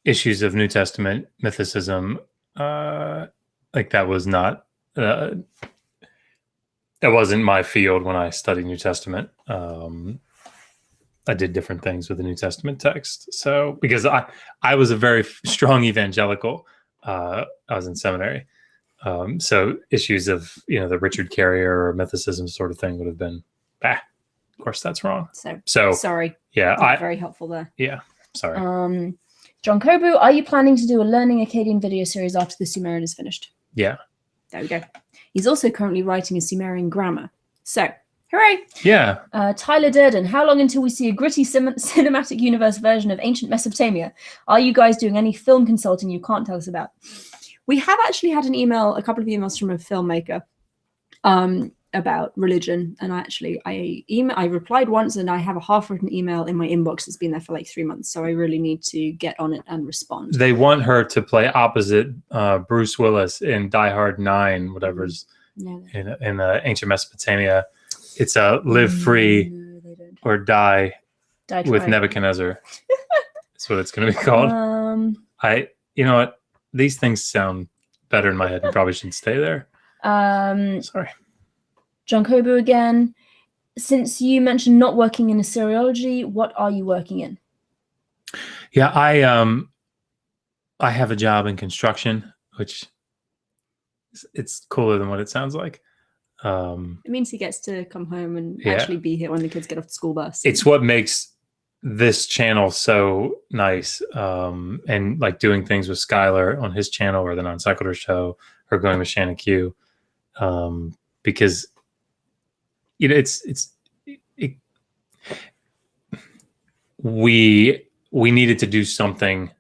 issues of New Testament mythicism, like that was not... that wasn't my field when I studied New Testament. I did different things with the New Testament text. So because I was a very strong evangelical, I was in seminary. So issues of, the Richard Carrier or mythicism sort of thing would have been, of course that's wrong. So sorry. Yeah. Not very helpful there. Yeah. Sorry. John Kobu, are you planning to do a Learning Akkadian video series after the Sumerian is finished? Yeah. There we go. He's also currently writing a Sumerian grammar. So, hooray! Yeah. Tyler Durden, how long until we see a gritty cinematic universe version of ancient Mesopotamia? Are you guys doing any film consulting you can't tell us about? We have actually had a couple of emails from a filmmaker about religion, and I replied once, and I have a half-written email in my inbox that's been there for like 3 months, so I really need to get on it and respond. They want her to play opposite Bruce Willis in Die Hard 9, whatever's in ancient Mesopotamia. It's a live free or die with Nebuchadnezzar. That's what it's going to be called. You know what? These things sound better in my head and probably should stay there. Sorry. John Kobu again. Since you mentioned not working in Assyriology, what are you working in? Yeah, I have a job in construction, which it's cooler than what it sounds like. It means he gets to come home and actually be here when the kids get off the school bus. It's what makes this channel so nice. And like doing things with Skylar on his channel or the Non Sequitur show or going with Shannon Q. Because we needed to do something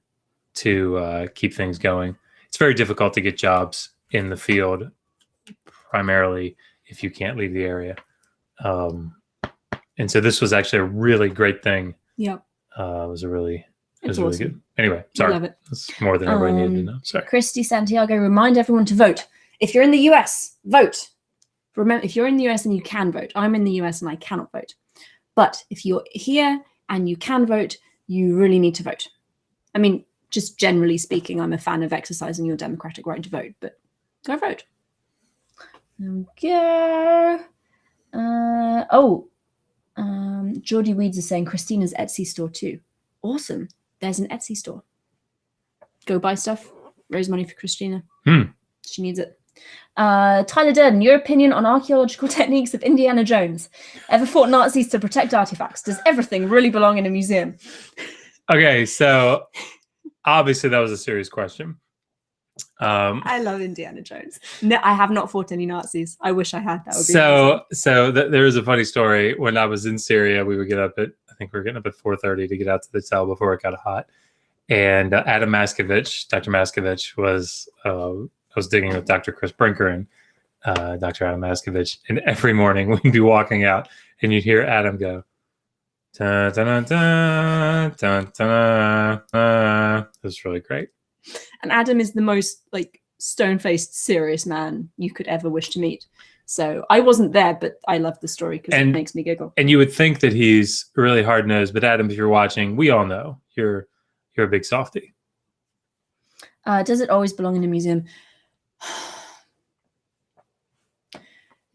to keep things going. It's very difficult to get jobs in the field, primarily if you can't leave the area. And so this was actually a really great thing. Yep. It was really awesome. good. Anyway, sorry. I love it. That's more than everybody needed to know. Sorry. Christy Santiago, remind everyone to vote. If you're in the US, vote. Remember, if you're in the US and you can vote, I'm in the US and I cannot vote. But if you're here and you can vote, you really need to vote. I mean, just generally speaking, I'm a fan of exercising your democratic right to vote, but go vote. Okay. Geordie Weeds is saying Christina's Etsy store too. Awesome. There's an Etsy store. Go buy stuff. Raise money for Christina. She needs it. Tyler Durden, your opinion on archaeological techniques of Indiana Jones. Ever fought Nazis to protect artifacts? Does everything really belong in a museum? Okay, so obviously that was a serious question. I love Indiana Jones. No, I have not fought any Nazis. I wish I had. That would be amazing. There is a funny story. When I was in Syria, we would get up at, I think we were getting up at 4:30 to get out to the cell before it got hot. And Adam Maskovich, Dr. Maskovich, was I was digging with Dr. Chris Brinker and Dr. Adam Maskovich, and every morning we'd be walking out, and you'd hear Adam go, dun, dun, dun, dun, dun, dun. It was really great. And Adam is the most like stone-faced, serious man you could ever wish to meet. So I wasn't there, but I love the story because it makes me giggle. And you would think that he's really hard-nosed, but Adam, if you're watching, we all know you're a big softie. Does it always belong in a museum?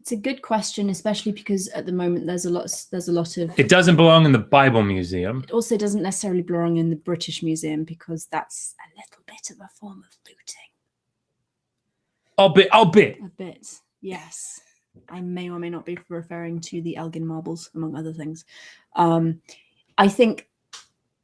It's a good question, especially because at the moment there's a lot of. It doesn't belong in the Bible Museum. It also doesn't necessarily belong in the British Museum because that's a little bit of a form of looting. A bit. Yes. I may or may not be referring to the Elgin marbles, among other things. I think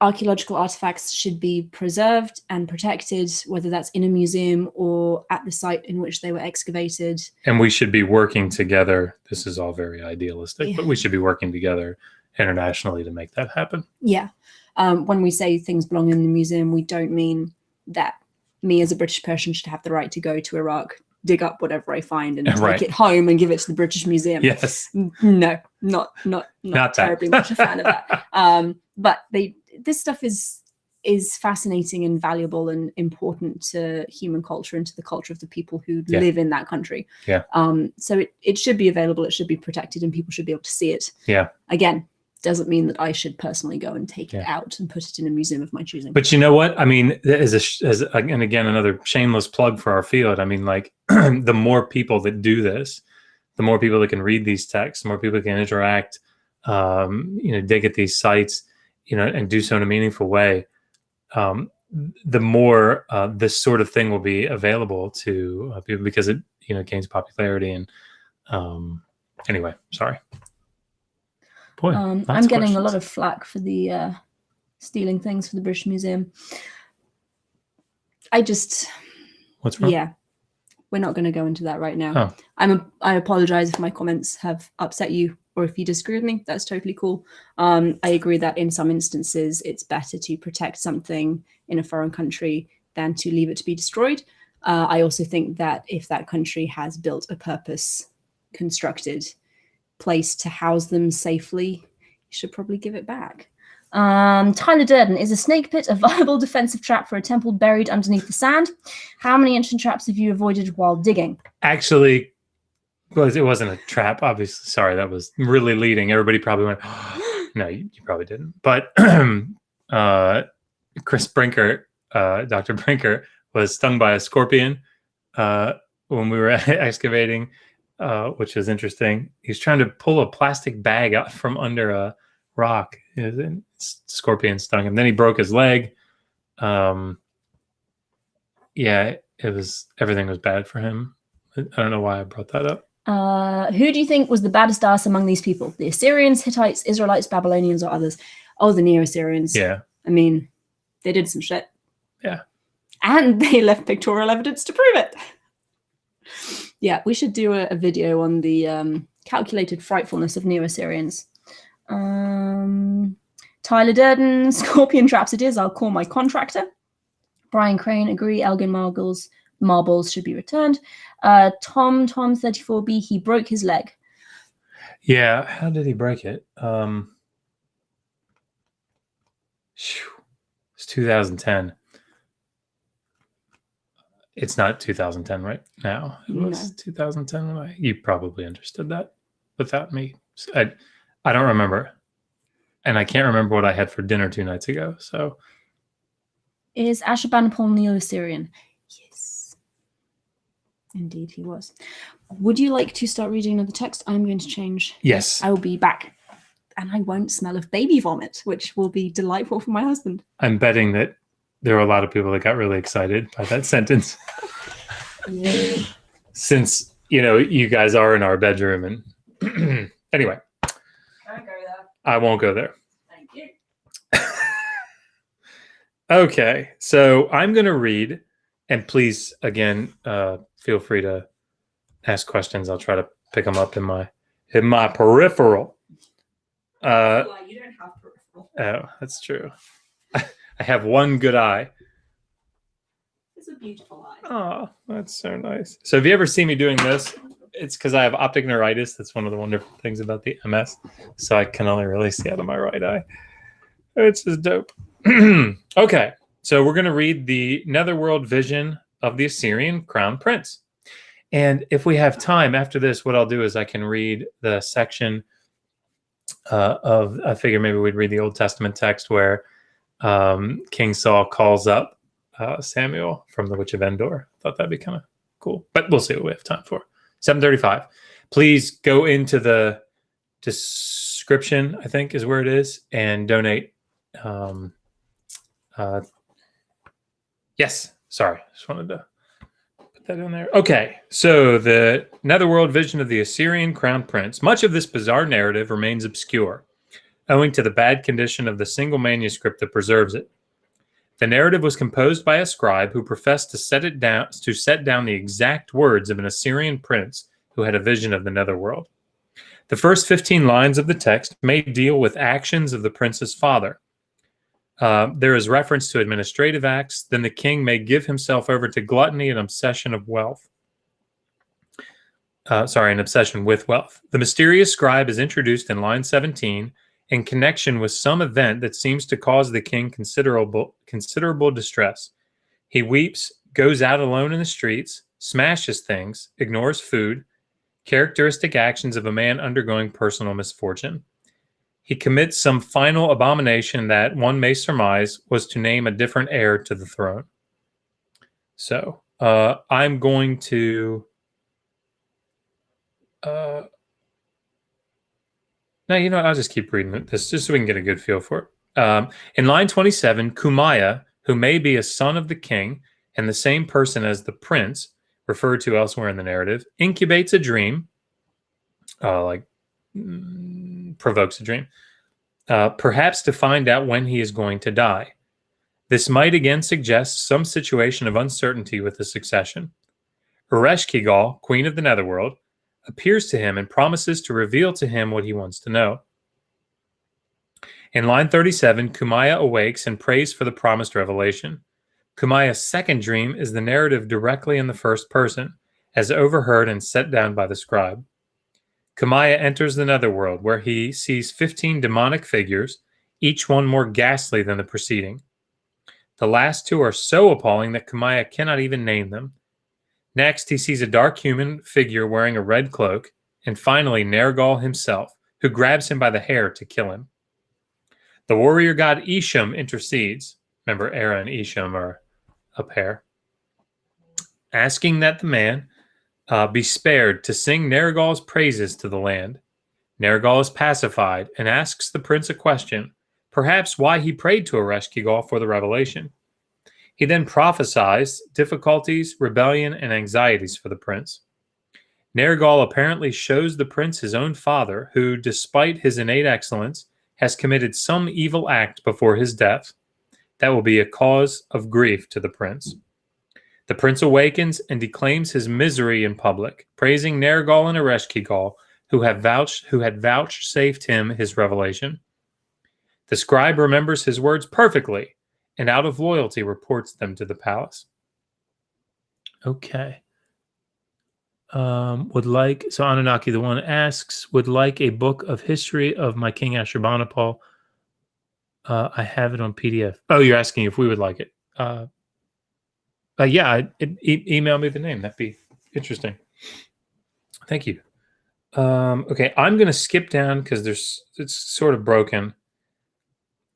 archaeological artifacts should be preserved and protected, whether that's in a museum or at the site in which they were excavated. And we should be working together. This is all very idealistic, but we should be working together internationally to make that happen. Yeah. When we say things belong in the museum, we don't mean that me as a British person should have the right to go to Iraq, dig up whatever I find and take it home and give it to the British Museum. Yes. No, not terribly much a fan of that. But this stuff is fascinating and valuable and important to human culture and to the culture of the people who live in that country. Yeah. So it should be available, it should be protected, and people should be able to see it. Yeah. Again, doesn't mean that I should personally go and take it out and put it in a museum of my choosing. But you know what? I mean, and again, another shameless plug for our field. I mean, like the more people that do this, the more people that can read these texts, the more people can interact, dig at these sites, and do so in a meaningful way. The more this sort of thing will be available to people because it, gains popularity. And anyway, sorry. Boy, I'm getting a lot of flack for the stealing things for the British Museum. What's wrong? Yeah, we're not going to go into that right now. I apologize if my comments have upset you or if you disagree with me. That's totally cool. I agree that in some instances it's better to protect something in a foreign country than to leave it to be destroyed. I also think that if that country has built a purpose constructed place to house them safely, you should probably give it back. Tyler Durden, is a snake pit a viable defensive trap for a temple buried underneath the sand? How many ancient traps have you avoided while digging? Actually, it wasn't a trap, obviously. Sorry, that was really leading. Everybody probably went, oh. No, you probably didn't. But Chris Brinker, Dr. Brinker, was stung by a scorpion when we were excavating, which is interesting. He's trying to pull a plastic bag out from under a rock. Scorpion stung him. Then he broke his leg. Everything was bad for him. I don't know why I brought that up. Who do you think was the baddest ass among these people? The Assyrians, Hittites, Israelites, Babylonians, or others? Oh, the Neo-Assyrians. Yeah. I mean, they did some shit. Yeah. And they left pictorial evidence to prove it. Yeah, we should do a video on the calculated frightfulness of Neo-Assyrians. Tyler Durden, scorpion traps it is. I'll call my contractor. Brian Crane, agree. Elgin marbles should be returned. Tom 34B, he broke his leg. Yeah, how did he break it? It's 2010. It's not 2010 right now. It was 2010. You probably understood that without me. I don't remember. And I can't remember what I had for dinner 2 nights ago. So, is Ashurbanipal Neo-Assyrian? Yes. Indeed, he was. Would you like to start reading another text? I'm going to change. Yes. I will be back. And I won't smell of baby vomit, which will be delightful for my husband. I'm betting that there were a lot of people that got really excited by that sentence. Yeah. Since, you guys are in our bedroom. And anyway. I won't go there. Thank you. Okay, so I'm going to read, and please, again, feel free to ask questions. I'll try to pick them up in my peripheral. You don't have peripheral. Oh, that's true. I have one good eye. It's a beautiful eye. Oh, that's so nice. So have you ever seen me doing this? It's because I have optic neuritis. That's one of the wonderful things about the MS. So I can only really see out of my right eye. It's just dope. Okay, so we're going to read the Netherworld Vision of the Assyrian Crown Prince. And if we have time after this, what I'll do is I can read the section I figure maybe we'd read the Old Testament text where King Saul calls up Samuel from the Witch of Endor. I thought that'd be kind of cool. But we'll see what we have time for. 7:35. Please go into the description, I think is where it is, and donate. Yes, sorry, just wanted to put that in there. Okay, so the Netherworld Vision of the Assyrian Crown Prince. Much of this bizarre narrative remains obscure, owing to the bad condition of the single manuscript that preserves it. The narrative was composed by a scribe who professed to set down the exact words of an Assyrian prince who had a vision of the Netherworld. The first 15 lines of the text may deal with actions of the prince's father. There is reference to administrative acts. Then the king may give himself over to gluttony and obsession of wealth. An obsession with wealth. The mysterious scribe is introduced in line 17 in connection with some event that seems to cause the king considerable distress. He weeps, goes out alone in the streets, smashes things, ignores food, characteristic actions of a man undergoing personal misfortune. He commits some final abomination that one may surmise was to name a different heir to the throne. So I'm going to... No, you know what? I'll just keep reading this just so we can get a good feel for it. In line 27, Kumaya, who may be a son of the king and the same person as the prince, referred to elsewhere in the narrative, incubates a dream, provokes a dream, perhaps to find out when he is going to die. This might again suggest some situation of uncertainty with the succession. Ereshkigal, queen of the Netherworld, appears to him and promises to reveal to him what he wants to know. In line 37, Kumaya awakes and prays for the promised revelation. Kumaya's second dream is the narrative directly in the first person, as overheard and set down by the scribe. Kumaya enters the Netherworld, where he sees 15 demonic figures, each one more ghastly than the preceding. The last two are so appalling that Kumaya cannot even name them. Next, he sees a dark human figure wearing a red cloak, and finally Nergal himself, who grabs him by the hair to kill him. The warrior god Isham intercedes. Remember, Era and Isham are a pair. Asking that the man be spared to sing Nergal's praises to the land. Nergal is pacified and asks the prince a question, perhaps why he prayed to Ereshkigal for the revelation. He then prophesies difficulties, rebellion, and anxieties for the prince. Nergal apparently shows the prince his own father, who, despite his innate excellence, has committed some evil act before his death that will be a cause of grief to the prince. The prince awakens and declaims his misery in public, praising Nergal and Ereshkigal, who had vouchsafed him his revelation. The scribe remembers his words perfectly, and out of loyalty reports them to the palace. Okay. So Anunnaki, the one asks, would like a book of history of my King Ashurbanipal. I have it on PDF. Oh, you're asking if we would like it. Yeah, email me the name. That'd be interesting. Thank you. Okay, I'm going to skip down because it's sort of broken.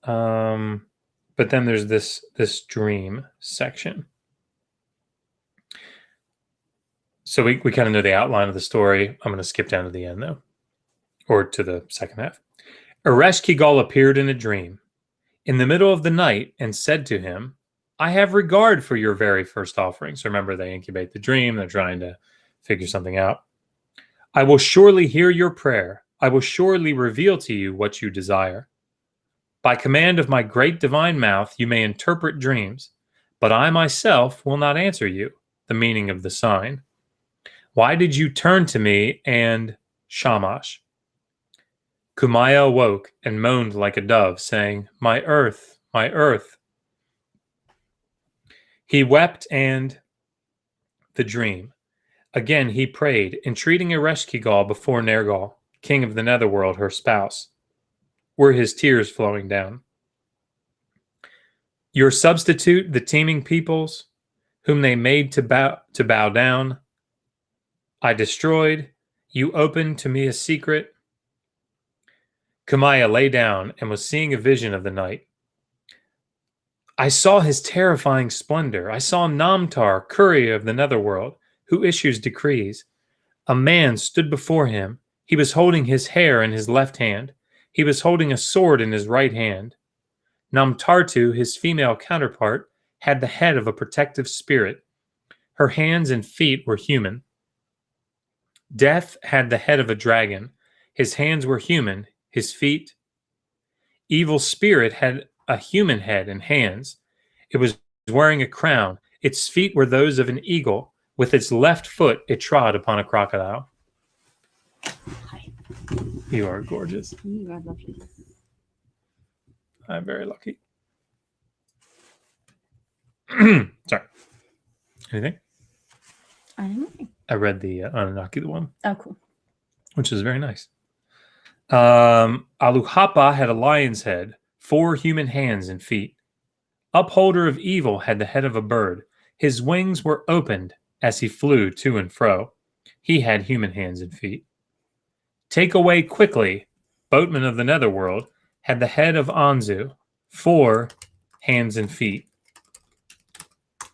But then there's this dream section. So we kind of know the outline of the story. I'm going to skip down to the end, though, or to the second half. Ereshkigal appeared in a dream in the middle of the night and said to him, I have regard for your very first offering. So remember, they incubate the dream. They're trying to figure something out. I will surely hear your prayer. I will surely reveal to you what you desire. By command of my great divine mouth, you may interpret dreams, but I myself will not answer you the meaning of the sign. Why did you turn to me and Shamash? Kumaya awoke and moaned like a dove, saying, my earth, my earth. He wept and the dream. Again he prayed, entreating Ereshkigal before Nergal, king of the Netherworld, her spouse. Were his tears flowing down. Your substitute, the teeming peoples, whom they made to bow down, I destroyed. You opened to me a secret. Kumaya lay down and was seeing a vision of the night. I saw his terrifying splendor. I saw Namtar, courier of the Netherworld, who issues decrees. A man stood before him. He was holding his hair in his left hand. He was holding a sword in his right hand. Namtartu, his female counterpart, had the head of a protective spirit. Her hands and feet were human. Death had the head of a dragon. His hands were human, his feet. Evil spirit had a human head and hands. It was wearing a crown. Its feet were those of an eagle. With its left foot, it trod upon a crocodile. Hi. You are gorgeous. You are lovely. I'm very lucky. Sorry. Anything? I don't know. I read the Anunnaki one, Oh, cool. which is very nice. Aluhapa had a lion's head, 4 human hands and feet. Upholder of evil had the head of a bird. His wings were opened as he flew to and fro. He had human hands and feet. Take away quickly, boatman of the Netherworld, had the head of Anzu, 4 hands and feet.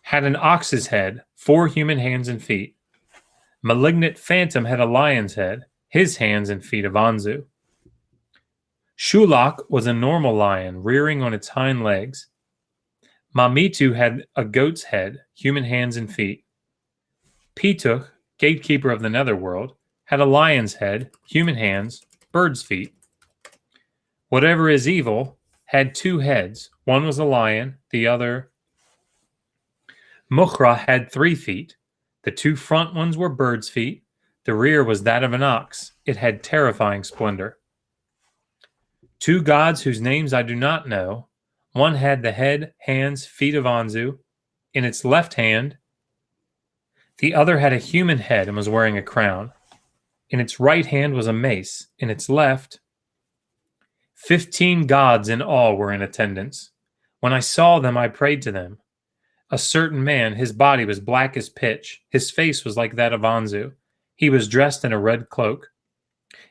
Had an ox's head, 4 human hands and feet. Malignant phantom had a lion's head, his hands and feet of Anzu. Shulak was a normal lion, rearing on its hind legs. Mamitu had a goat's head, human hands and feet. Pituch, gatekeeper of the Netherworld, had a lion's head, human hands, bird's feet. Whatever is evil had 2 heads. One was a lion, the other. Mukhra had 3 feet. The 2 front ones were bird's feet. The rear was that of an ox. It had terrifying splendor. 2 gods whose names I do not know. One had the head, hands, feet of Anzu in its left hand. The other had a human head and was wearing a crown. In its right hand was a mace. In its left, 15 gods in all were in attendance. When I saw them, I prayed to them. A certain man, his body was black as pitch. His face was like that of Anzu. He was dressed in a red cloak.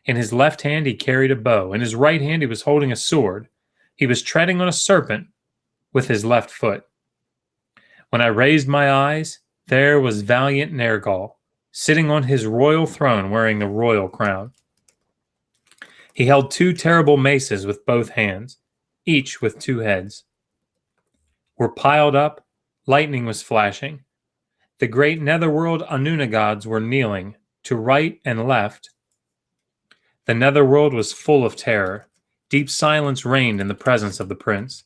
In his left hand he carried a bow. In his right hand he was holding a sword. He was treading on a serpent with his left foot. When I raised my eyes, there was valiant Nergal, sitting on his royal throne wearing the royal crown. He held 2 terrible maces with both hands, each with 2 heads. Were piled up, lightning was flashing. The great Netherworld Anuna gods were kneeling, to right and left. The Netherworld was full of terror. Deep silence reigned in the presence of the prince.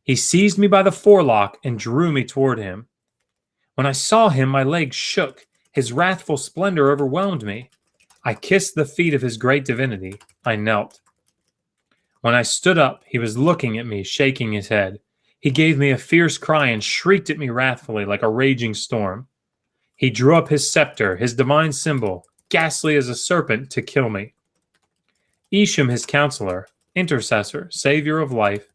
He seized me by the forelock and drew me toward him. When I saw him, my legs shook. His wrathful splendor overwhelmed me. I kissed the feet of his great divinity. I knelt. When I stood up, he was looking at me, shaking his head. He gave me a fierce cry and shrieked at me wrathfully like a raging storm. He drew up his scepter, his divine symbol, ghastly as a serpent, to kill me. Isham, his counselor, intercessor, savior of life,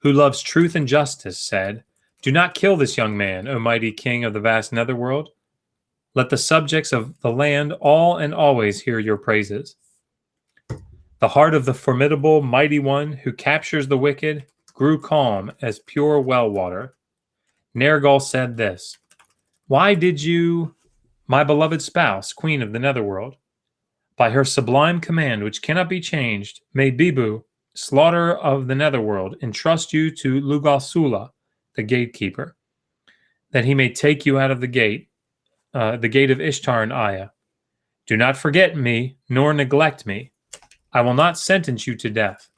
who loves truth and justice, said, "Do not kill this young man, O mighty king of the vast Netherworld. Let the subjects of the land all and always hear your praises." The heart of the formidable, mighty one who captures the wicked grew calm as pure well water. Nergal said this, "Why did you, my beloved spouse, queen of the Netherworld, by her sublime command which cannot be changed, may Bibu, slaughterer of the Netherworld, entrust you to Lugalsula, the gatekeeper, that he may take you out of the gate of Ištar and Aya. Do not forget me, nor neglect me. I will not sentence you to death.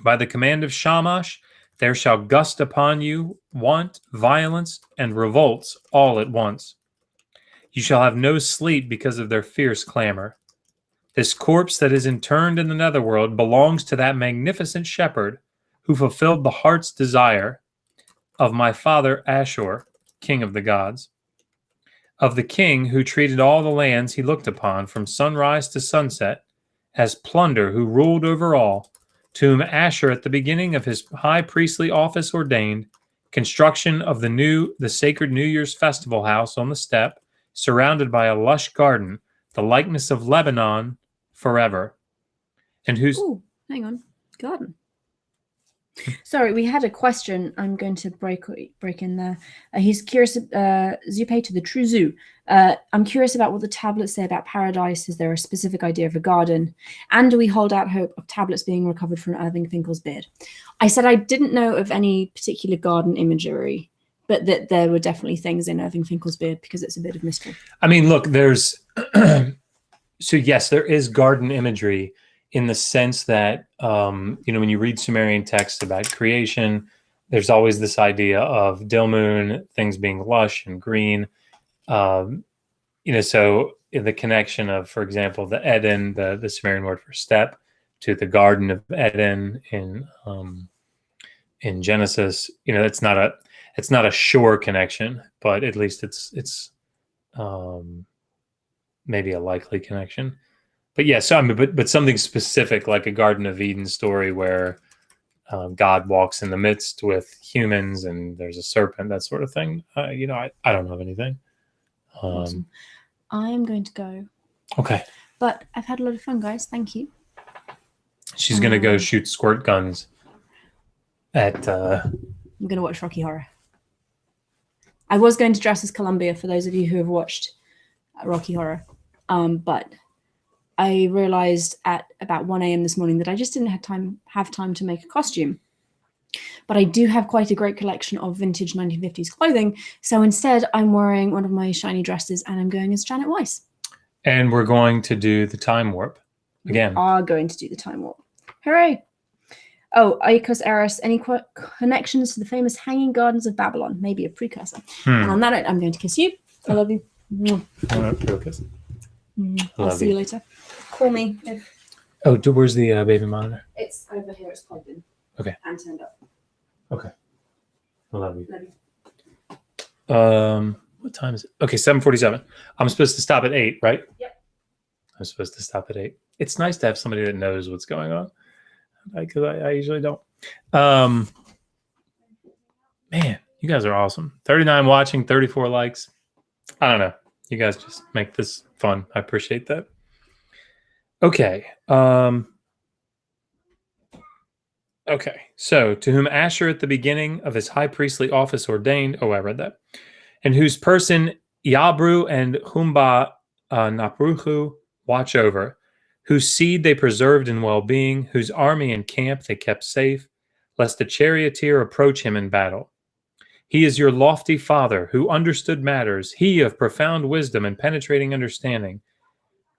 By the command of Shamash, there shall gust upon you want, violence, and revolts all at once. You shall have no sleep because of their fierce clamor. This corpse that is interned in the Netherworld belongs to that magnificent shepherd who fulfilled the heart's desire of my father Ashur, king of the gods, of the king who treated all the lands he looked upon from sunrise to sunset as plunder, who ruled over all, to whom Ashur at the beginning of his high priestly office ordained construction of the sacred New Year's festival house on the steppe, surrounded by a lush garden, the likeness of Lebanon forever, and whose... Ooh, hang on. Garden. Sorry, we had a question. I'm going to break in there. He's curious, Zupe to the True Zoo. I'm curious about what the tablets say about paradise. Is there a specific idea of a garden? And do we hold out hope of tablets being recovered from Irving Finkel's beard? I said I didn't know of any particular garden imagery, but that there were definitely things in Irving Finkel's beard because it's a bit of mystery. I mean, look, there's so yes, there is garden imagery in the sense that when you read Sumerian texts about creation, there's always this idea of Dilmun, things being lush and green. So in the connection of, for example, the Eden, the Sumerian word for step, to the Garden of Eden in Genesis, it's not a sure connection, but at least it's maybe a likely connection. But yeah, so I mean, but something specific like a Garden of Eden story where God walks in the midst with humans and there's a serpent, that sort of thing. I don't know of anything. Awesome. I'm going to go. Okay. But I've had a lot of fun, guys. Thank you. She's going to go shoot squirt guns at... I'm going to watch Rocky Horror. I was going to dress as Columbia for those of you who have watched Rocky Horror. But I realized at about 1 a.m. this morning that I just didn't have time to make a costume. But I do have quite a great collection of vintage 1950s clothing. So instead, I'm wearing one of my shiny dresses and I'm going as Janet Weiss. And we're going to do the time warp again. We are going to do the time warp. Hooray! Oh, Aikos Eris, any connections to the famous Hanging Gardens of Babylon? Maybe a precursor. And on that note, I'm going to kiss you. I love you. I'll see you later. Call me. Oh, where's the baby monitor? It's over here. It's plugged in. Okay. And turned up. Okay. I love you. Love you. What time is it? Okay, 7:47. I'm supposed to stop at 8, right? Yep. I'm supposed to stop at 8. It's nice to have somebody that knows what's going on, because I usually don't. Man, you guys are awesome. 39 watching, 34 likes. I don't know. You guys just make this fun. I appreciate that. Okay. Okay. So, to whom Asher at the beginning of his high priestly office ordained, I read that, and whose person Yabru and Humba Napruhu watch over, whose seed they preserved in well-being, whose army and camp they kept safe, lest a charioteer approach him in battle. He is your lofty father, who understood matters, he of profound wisdom and penetrating understanding,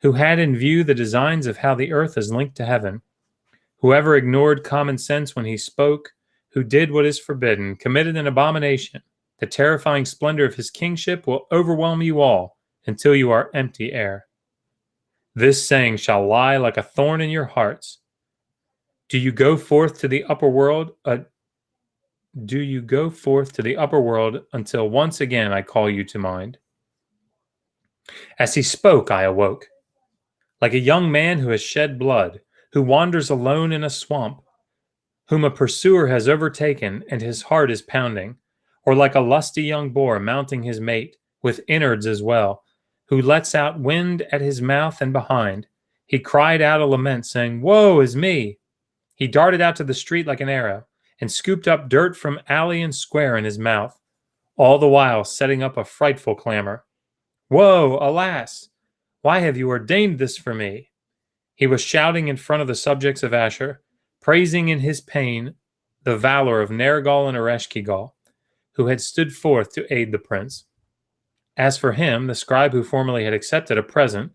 who had in view the designs of how the earth is linked to heaven. Whoever ignored common sense when he spoke, who did what is forbidden, committed an abomination. The terrifying splendor of his kingship will overwhelm you all until you are empty air. This saying shall lie like a thorn in your hearts. Do you go forth to the upper world? Do you go forth to the upper world until once again I call you to mind? As he spoke, I awoke. Like a young man who has shed blood, who wanders alone in a swamp, whom a pursuer has overtaken and his heart is pounding, or like a lusty young boar mounting his mate, with innards as well, who lets out wind at his mouth and behind. He cried out a lament, saying, "Woe is me!" He darted out to the street like an arrow, and scooped up dirt from alley and square in his mouth, all the while setting up a frightful clamor. "Woe, alas! Why have you ordained this for me?" He was shouting in front of the subjects of Asher, praising in his pain the valor of Nergal and Ereshkigal, who had stood forth to aid the prince. As for him, the scribe who formerly had accepted a present,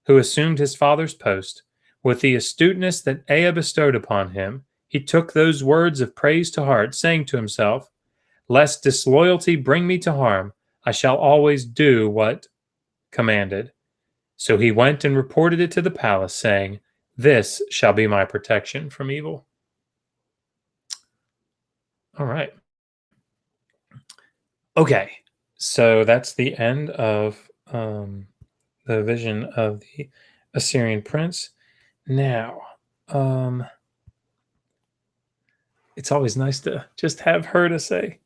who assumed his father's post, with the astuteness that Ea bestowed upon him, he took those words of praise to heart, saying to himself, "Lest disloyalty bring me to harm, I shall always do what commanded." So he went and reported it to the palace, saying, "This shall be my protection from evil." All right. Okay, so that's the end of the vision of the Assyrian prince. Now, it's always nice to just have her to say,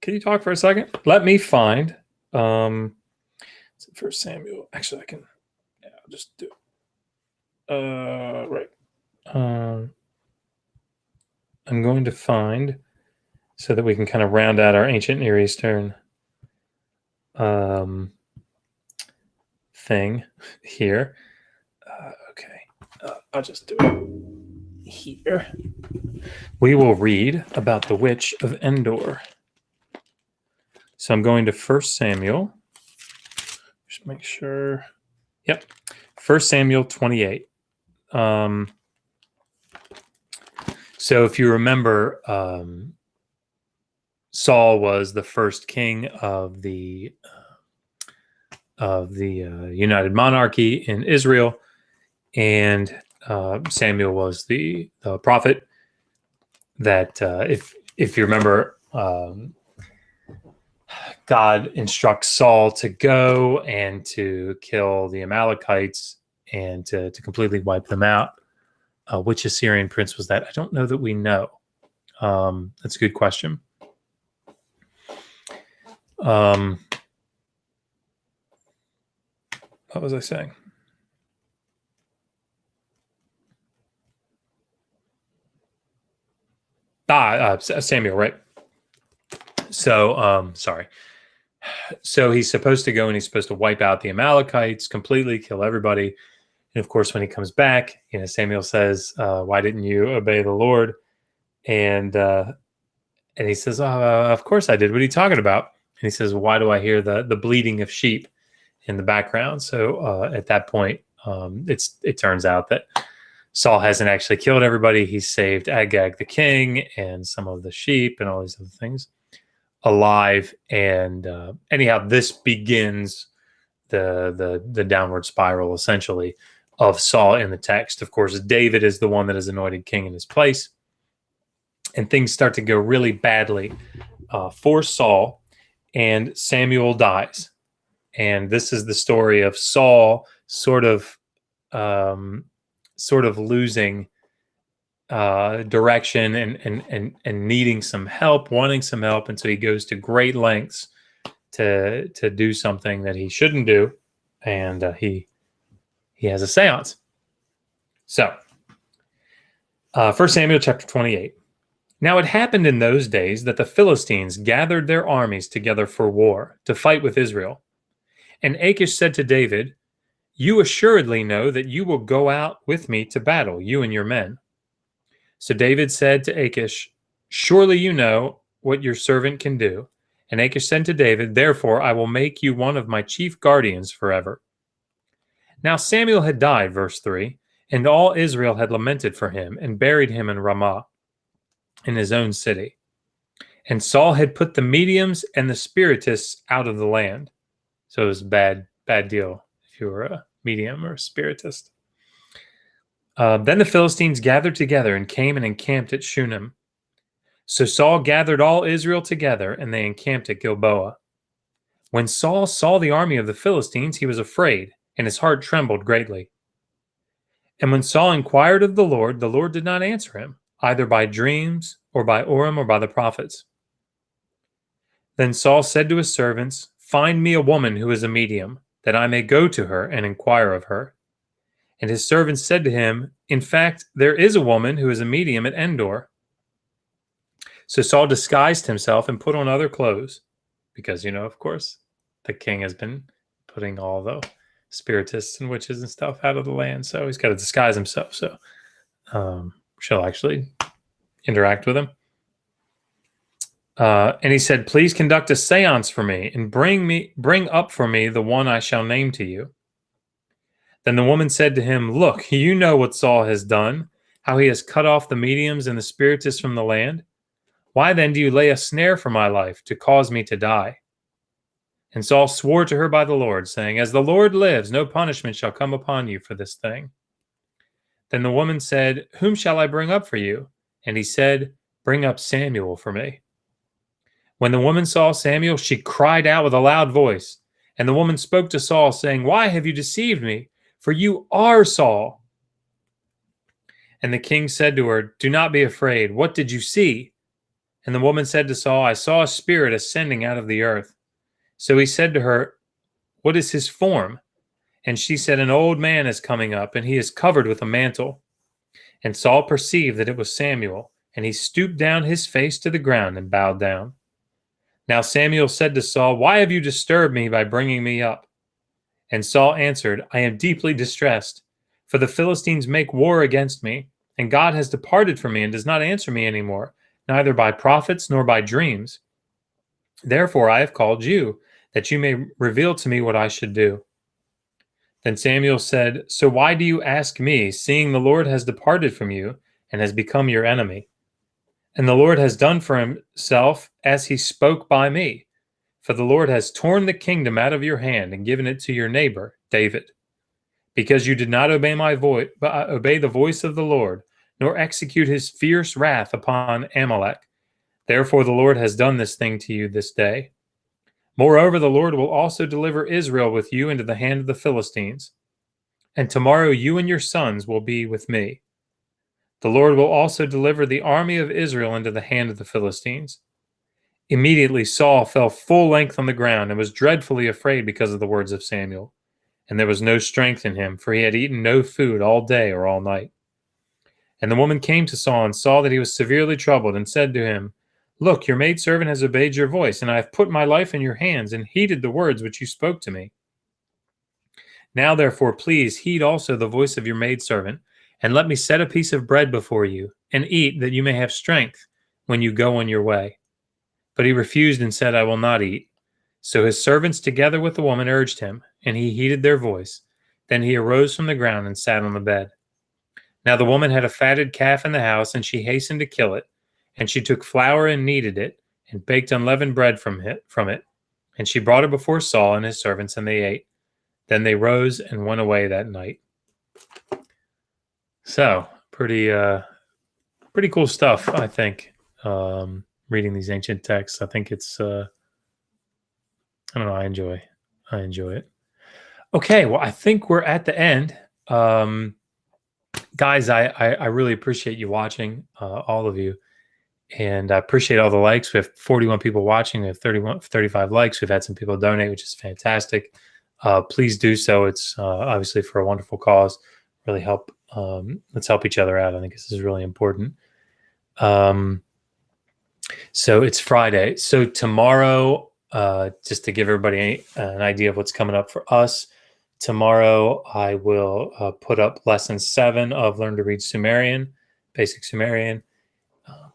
"Can you talk for a second?" Let me find First Samuel. Actually, I can. Yeah, I'll just do it. Right. I'm going to find, so that we can kind of round out our ancient Near Eastern thing here. Okay, I'll just do it here. We will read about the Witch of Endor. So I'm going to 1 Samuel. Just make sure. Yep. 1 Samuel 28. So if you remember, Saul was the first king of the United Monarchy in Israel, and Samuel was the prophet that, if you remember, God instructs Saul to go and to kill the Amalekites and to completely wipe them out. Which Assyrian prince was that? I don't know that we know. That's a good question. What was I saying? Samuel, right? So, sorry. So he's supposed to go and he's supposed to wipe out the Amalekites, completely kill everybody. And of course, when he comes back, Samuel says, "Why didn't you obey the Lord?" And he says, "Of course I did. What are you talking about?" And he says, "Why do I hear the bleating of sheep in the background?" So at that point, it turns out that Saul hasn't actually killed everybody. He's saved Agag the king and some of the sheep and all these other things alive. And anyhow, this begins the downward spiral, essentially, of Saul in the text. Of course, David is the one that is anointed king in his place. And things start to go really badly for Saul, and Samuel dies. And this is the story of Saul sort of losing direction and needing some help, wanting some help. And so he goes to great lengths to do something that he shouldn't do. And he has a seance. So 1 Samuel chapter 28. Now it happened in those days that the Philistines gathered their armies together for war to fight with Israel. And Achish said to David, "You assuredly know that you will go out with me to battle, you and your men." So David said to Achish, "Surely you know what your servant can do." And Achish said to David, "Therefore I will make you one of my chief guardians forever." Now Samuel had died, verse 3, and all Israel had lamented for him and buried him in Ramah, in his own city. And Saul had put the mediums and the spiritists out of the land. So it was a bad deal if you were a medium or a spiritist. Then the Philistines gathered together and came and encamped at Shunem. So Saul gathered all Israel together, and they encamped at Gilboa. When Saul saw the army of the Philistines, he was afraid, and his heart trembled greatly. And when Saul inquired of the Lord did not answer him, either by dreams, or by Urim, or by the prophets. Then Saul said to his servants, "Find me a woman who is a medium, that I may go to her and inquire of her." And his servants said to him, "In fact, there is a woman who is a medium at Endor." So Saul disguised himself and put on other clothes, because, of course, the king has been putting all the spiritists and witches and stuff out of the land. So he's got to disguise himself. So she'll actually interact with him. And he said, "Please conduct a seance for me and bring up for me the one I shall name to you." Then the woman said to him, "Look, you know what Saul has done, how he has cut off the mediums and the spiritists from the land. Why then do you lay a snare for my life to cause me to die?" And Saul swore to her by the Lord, saying, "As the Lord lives, no punishment shall come upon you for this thing." Then the woman said, "Whom shall I bring up for you?" And he said, "Bring up Samuel for me." When the woman saw Samuel, she cried out with a loud voice. And the woman spoke to Saul, saying, "Why have you deceived me? For you are Saul." And the king said to her, "Do not be afraid. What did you see?" And the woman said to Saul, "I saw a spirit ascending out of the earth." So he said to her, "What is his form?" And she said, "An old man is coming up, and he is covered with a mantle." And Saul perceived that it was Samuel, and he stooped down his face to the ground and bowed down. Now Samuel said to Saul, "Why have you disturbed me by bringing me up?" And Saul answered, "I am deeply distressed, for the Philistines make war against me, and God has departed from me and does not answer me any more, neither by prophets nor by dreams. Therefore I have called you, that you may reveal to me what I should do." Then Samuel said, "So why do you ask me, seeing the Lord has departed from you and has become your enemy? And the Lord has done for himself as he spoke by me. For the Lord has torn the kingdom out of your hand and given it to your neighbor, David. Because you did not obey my voice, but obey the voice of the Lord, nor execute his fierce wrath upon Amalek. Therefore the Lord has done this thing to you this day. Moreover, the Lord will also deliver Israel with you into the hand of the Philistines. And tomorrow you and your sons will be with me. The Lord will also deliver the army of Israel into the hand of the Philistines." Immediately Saul fell full length on the ground and was dreadfully afraid because of the words of Samuel. And there was no strength in him, for he had eaten no food all day or all night. And the woman came to Saul and saw that he was severely troubled, and said to him, "Look, your maidservant has obeyed your voice, and I have put my life in your hands and heeded the words which you spoke to me. Now therefore please heed also the voice of your maidservant, and let me set a piece of bread before you, and eat, that you may have strength when you go on your way." But he refused and said, "I will not eat." So his servants together with the woman urged him, and he heeded their voice. Then he arose from the ground and sat on the bed. Now the woman had a fatted calf in the house, and she hastened to kill it. And she took flour and kneaded it, and baked unleavened bread from it. And she brought it before Saul and his servants, and they ate. Then they rose and went away that night. So, pretty cool stuff, I think. Reading these ancient texts, I think it's I don't know, I enjoy it. Okay, well, I think we're at the end. Guys, I really appreciate you watching, all of you, and I appreciate all the likes. We have 41 people watching. We have 35 likes. We've had some people donate, which is fantastic. Please do so. It's obviously for a wonderful cause. Really help. Let's help each other out. I think this is really important. So it's Friday. So tomorrow, just to give everybody an idea of what's coming up for us, tomorrow I will put up lesson 7 of Learn to Read Sumerian, Basic Sumerian.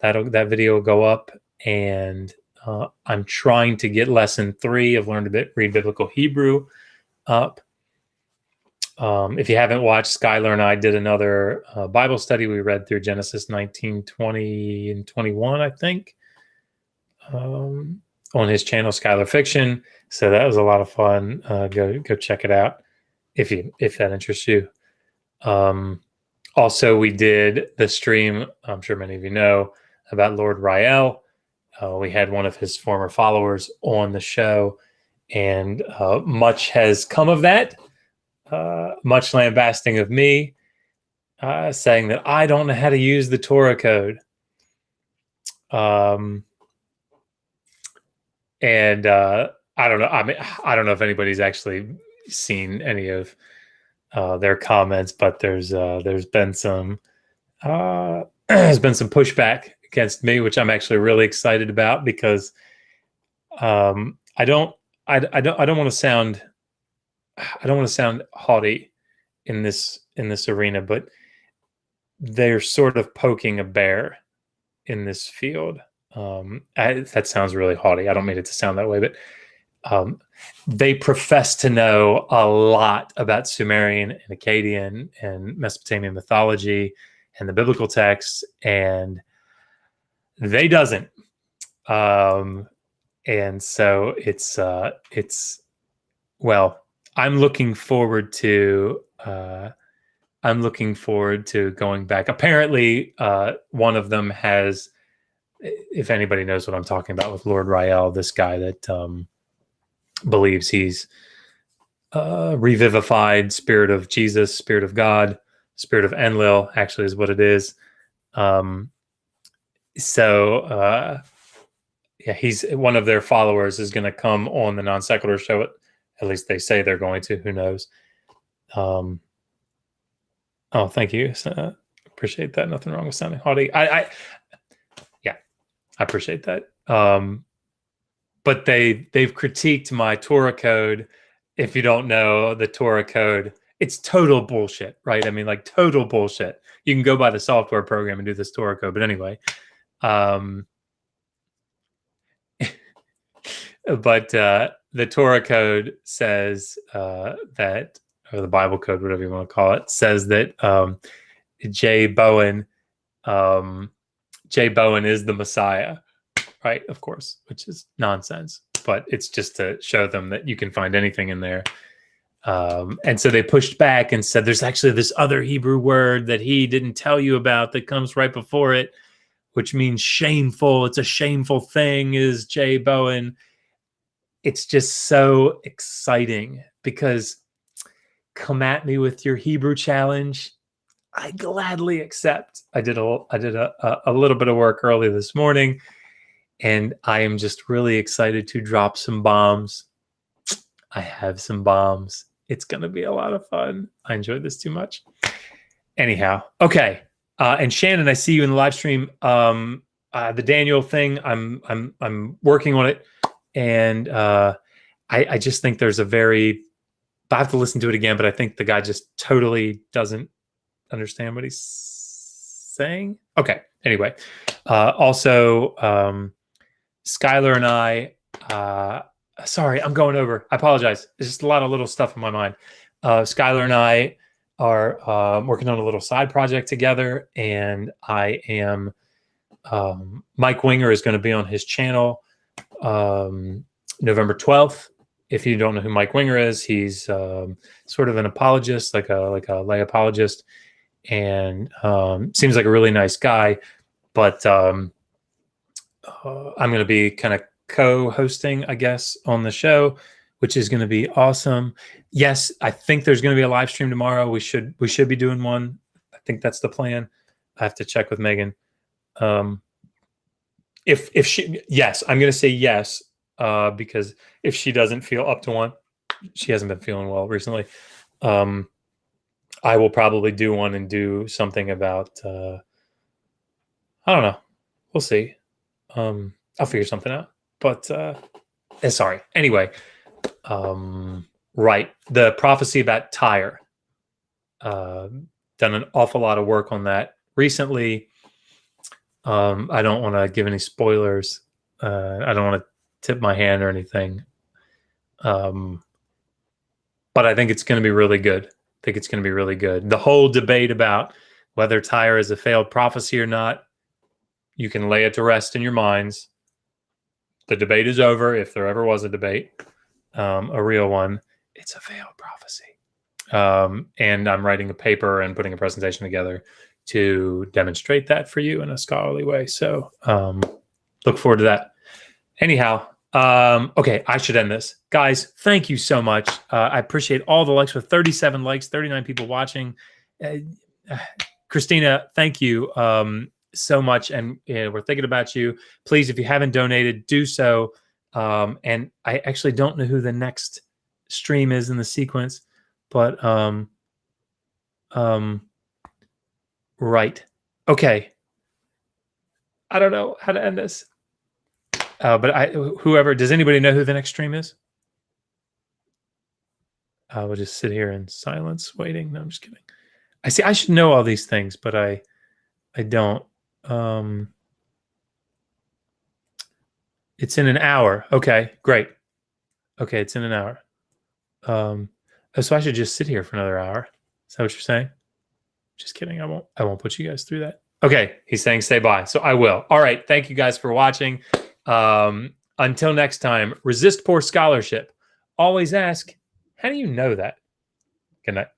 That video will go up, and I'm trying to get lesson 3 of Learn to Read Biblical Hebrew up. If you haven't watched, Skylar and I did another Bible study. We read through Genesis 19, 20, and 21, I think, on his channel, Skylar Fiction. So that was a lot of fun. Go check it out if that interests you. Also, we did the stream, I'm sure many of you know, about Lord Rael. We had one of his former followers on the show, and much has come of that. Much lambasting of me, saying that I don't know how to use the Torah code. And I don't know. I mean, I don't know if anybody's actually seen any of their comments, but there's been some pushback against me, which I'm actually really excited about, because I don't want to sound haughty in this arena, but they're sort of poking a bear in this field. That sounds really haughty. I don't mean it to sound that way, but they profess to know a lot about Sumerian and Akkadian and Mesopotamian mythology and the biblical texts, and they doesn't. And so it's well, I'm looking forward to going back. Apparently, one of them has, if anybody knows what I'm talking about with Lord Rael, this guy that believes he's revivified spirit of Jesus, spirit of God, spirit of Enlil, actually is what it is. Yeah, he's one of their followers is going to come on the Non Sequitur show. At least they say they're going to. Who knows? Oh, thank you. Appreciate that. Nothing wrong with sounding haughty. I appreciate that. But they've critiqued my Torah code. If you don't know the Torah code, it's total bullshit, right? I mean, like total bullshit. You can go buy the software program and do this Torah code. But anyway, but the Torah code says that, or the Bible code, whatever you want to call it, says that Jay Bowen is the Messiah, right? Of course, which is nonsense, but it's just to show them that you can find anything in there. And so they pushed back and said, there's actually this other Hebrew word that he didn't tell you about that comes right before it, which means shameful. It's a shameful thing, is Jay Bowen. It's just so exciting because come at me with your Hebrew challenge. I gladly accept. I did a little bit of work early this morning, and I am just really excited to drop some bombs. I have some bombs. It's going to be a lot of fun. I enjoyed this too much. Anyhow, okay. And Shannon, I see you in the live stream. The Daniel thing, I'm working on it, and I just think there's I have to listen to it again, but I think the guy just totally doesn't understand what he's saying. Okay. Anyway, also, Skylar and I, sorry, I'm going over. I apologize. There's just a lot of little stuff in my mind. Skylar and I are working on a little side project together, and I am Mike Winger is going to be on his channel November 12th. If you don't know who Mike Winger is, he's sort of an apologist, like a lay apologist, and seems like a really nice guy. But I'm going to be kind of co-hosting, I guess, on the show, which is going to be awesome. Yes, I think there's going to be a live stream tomorrow. We should be doing one. I think that's the plan. I have to check with Megan. If she, yes, I'm going to say yes, because if she doesn't feel up to one, she hasn't been feeling well recently. I will probably do one and do something about, I don't know. We'll see. I'll figure something out, but, sorry. Anyway, right. The prophecy about Tyre, done an awful lot of work on that recently. I don't want to give any spoilers. I don't want to tip my hand or anything. But I think it's going to be really good. I think it's going to be really good. The whole debate about whether Tyre is a failed prophecy or not, you can lay it to rest in your minds. The debate is over, if there ever was a debate, a real one. It's a failed prophecy. And I'm writing a paper and putting a presentation together to demonstrate that for you in a scholarly way. So look forward to that. Anyhow, okay, I should end this. Guys, thank you so much. I appreciate all the likes. With 37 likes, 39 people watching. Christina, thank you so much. And we're thinking about you. Please, if you haven't donated, do so. And I actually don't know who the next stream is in the sequence, but right. Okay. I don't know how to end this. But whoever, does anybody know who the next stream is? We'll just sit here in silence waiting. No, I'm just kidding. I should know all these things, but I don't. It's in an hour. Okay, great. Okay, it's in an hour. So I should just sit here for another hour. Is that what you're saying? Just kidding. I won't put you guys through that. Okay, he's saying stay by. So I will. All right. Thank you guys for watching. Until next time, resist poor scholarship. Always ask, how do you know that? Good night.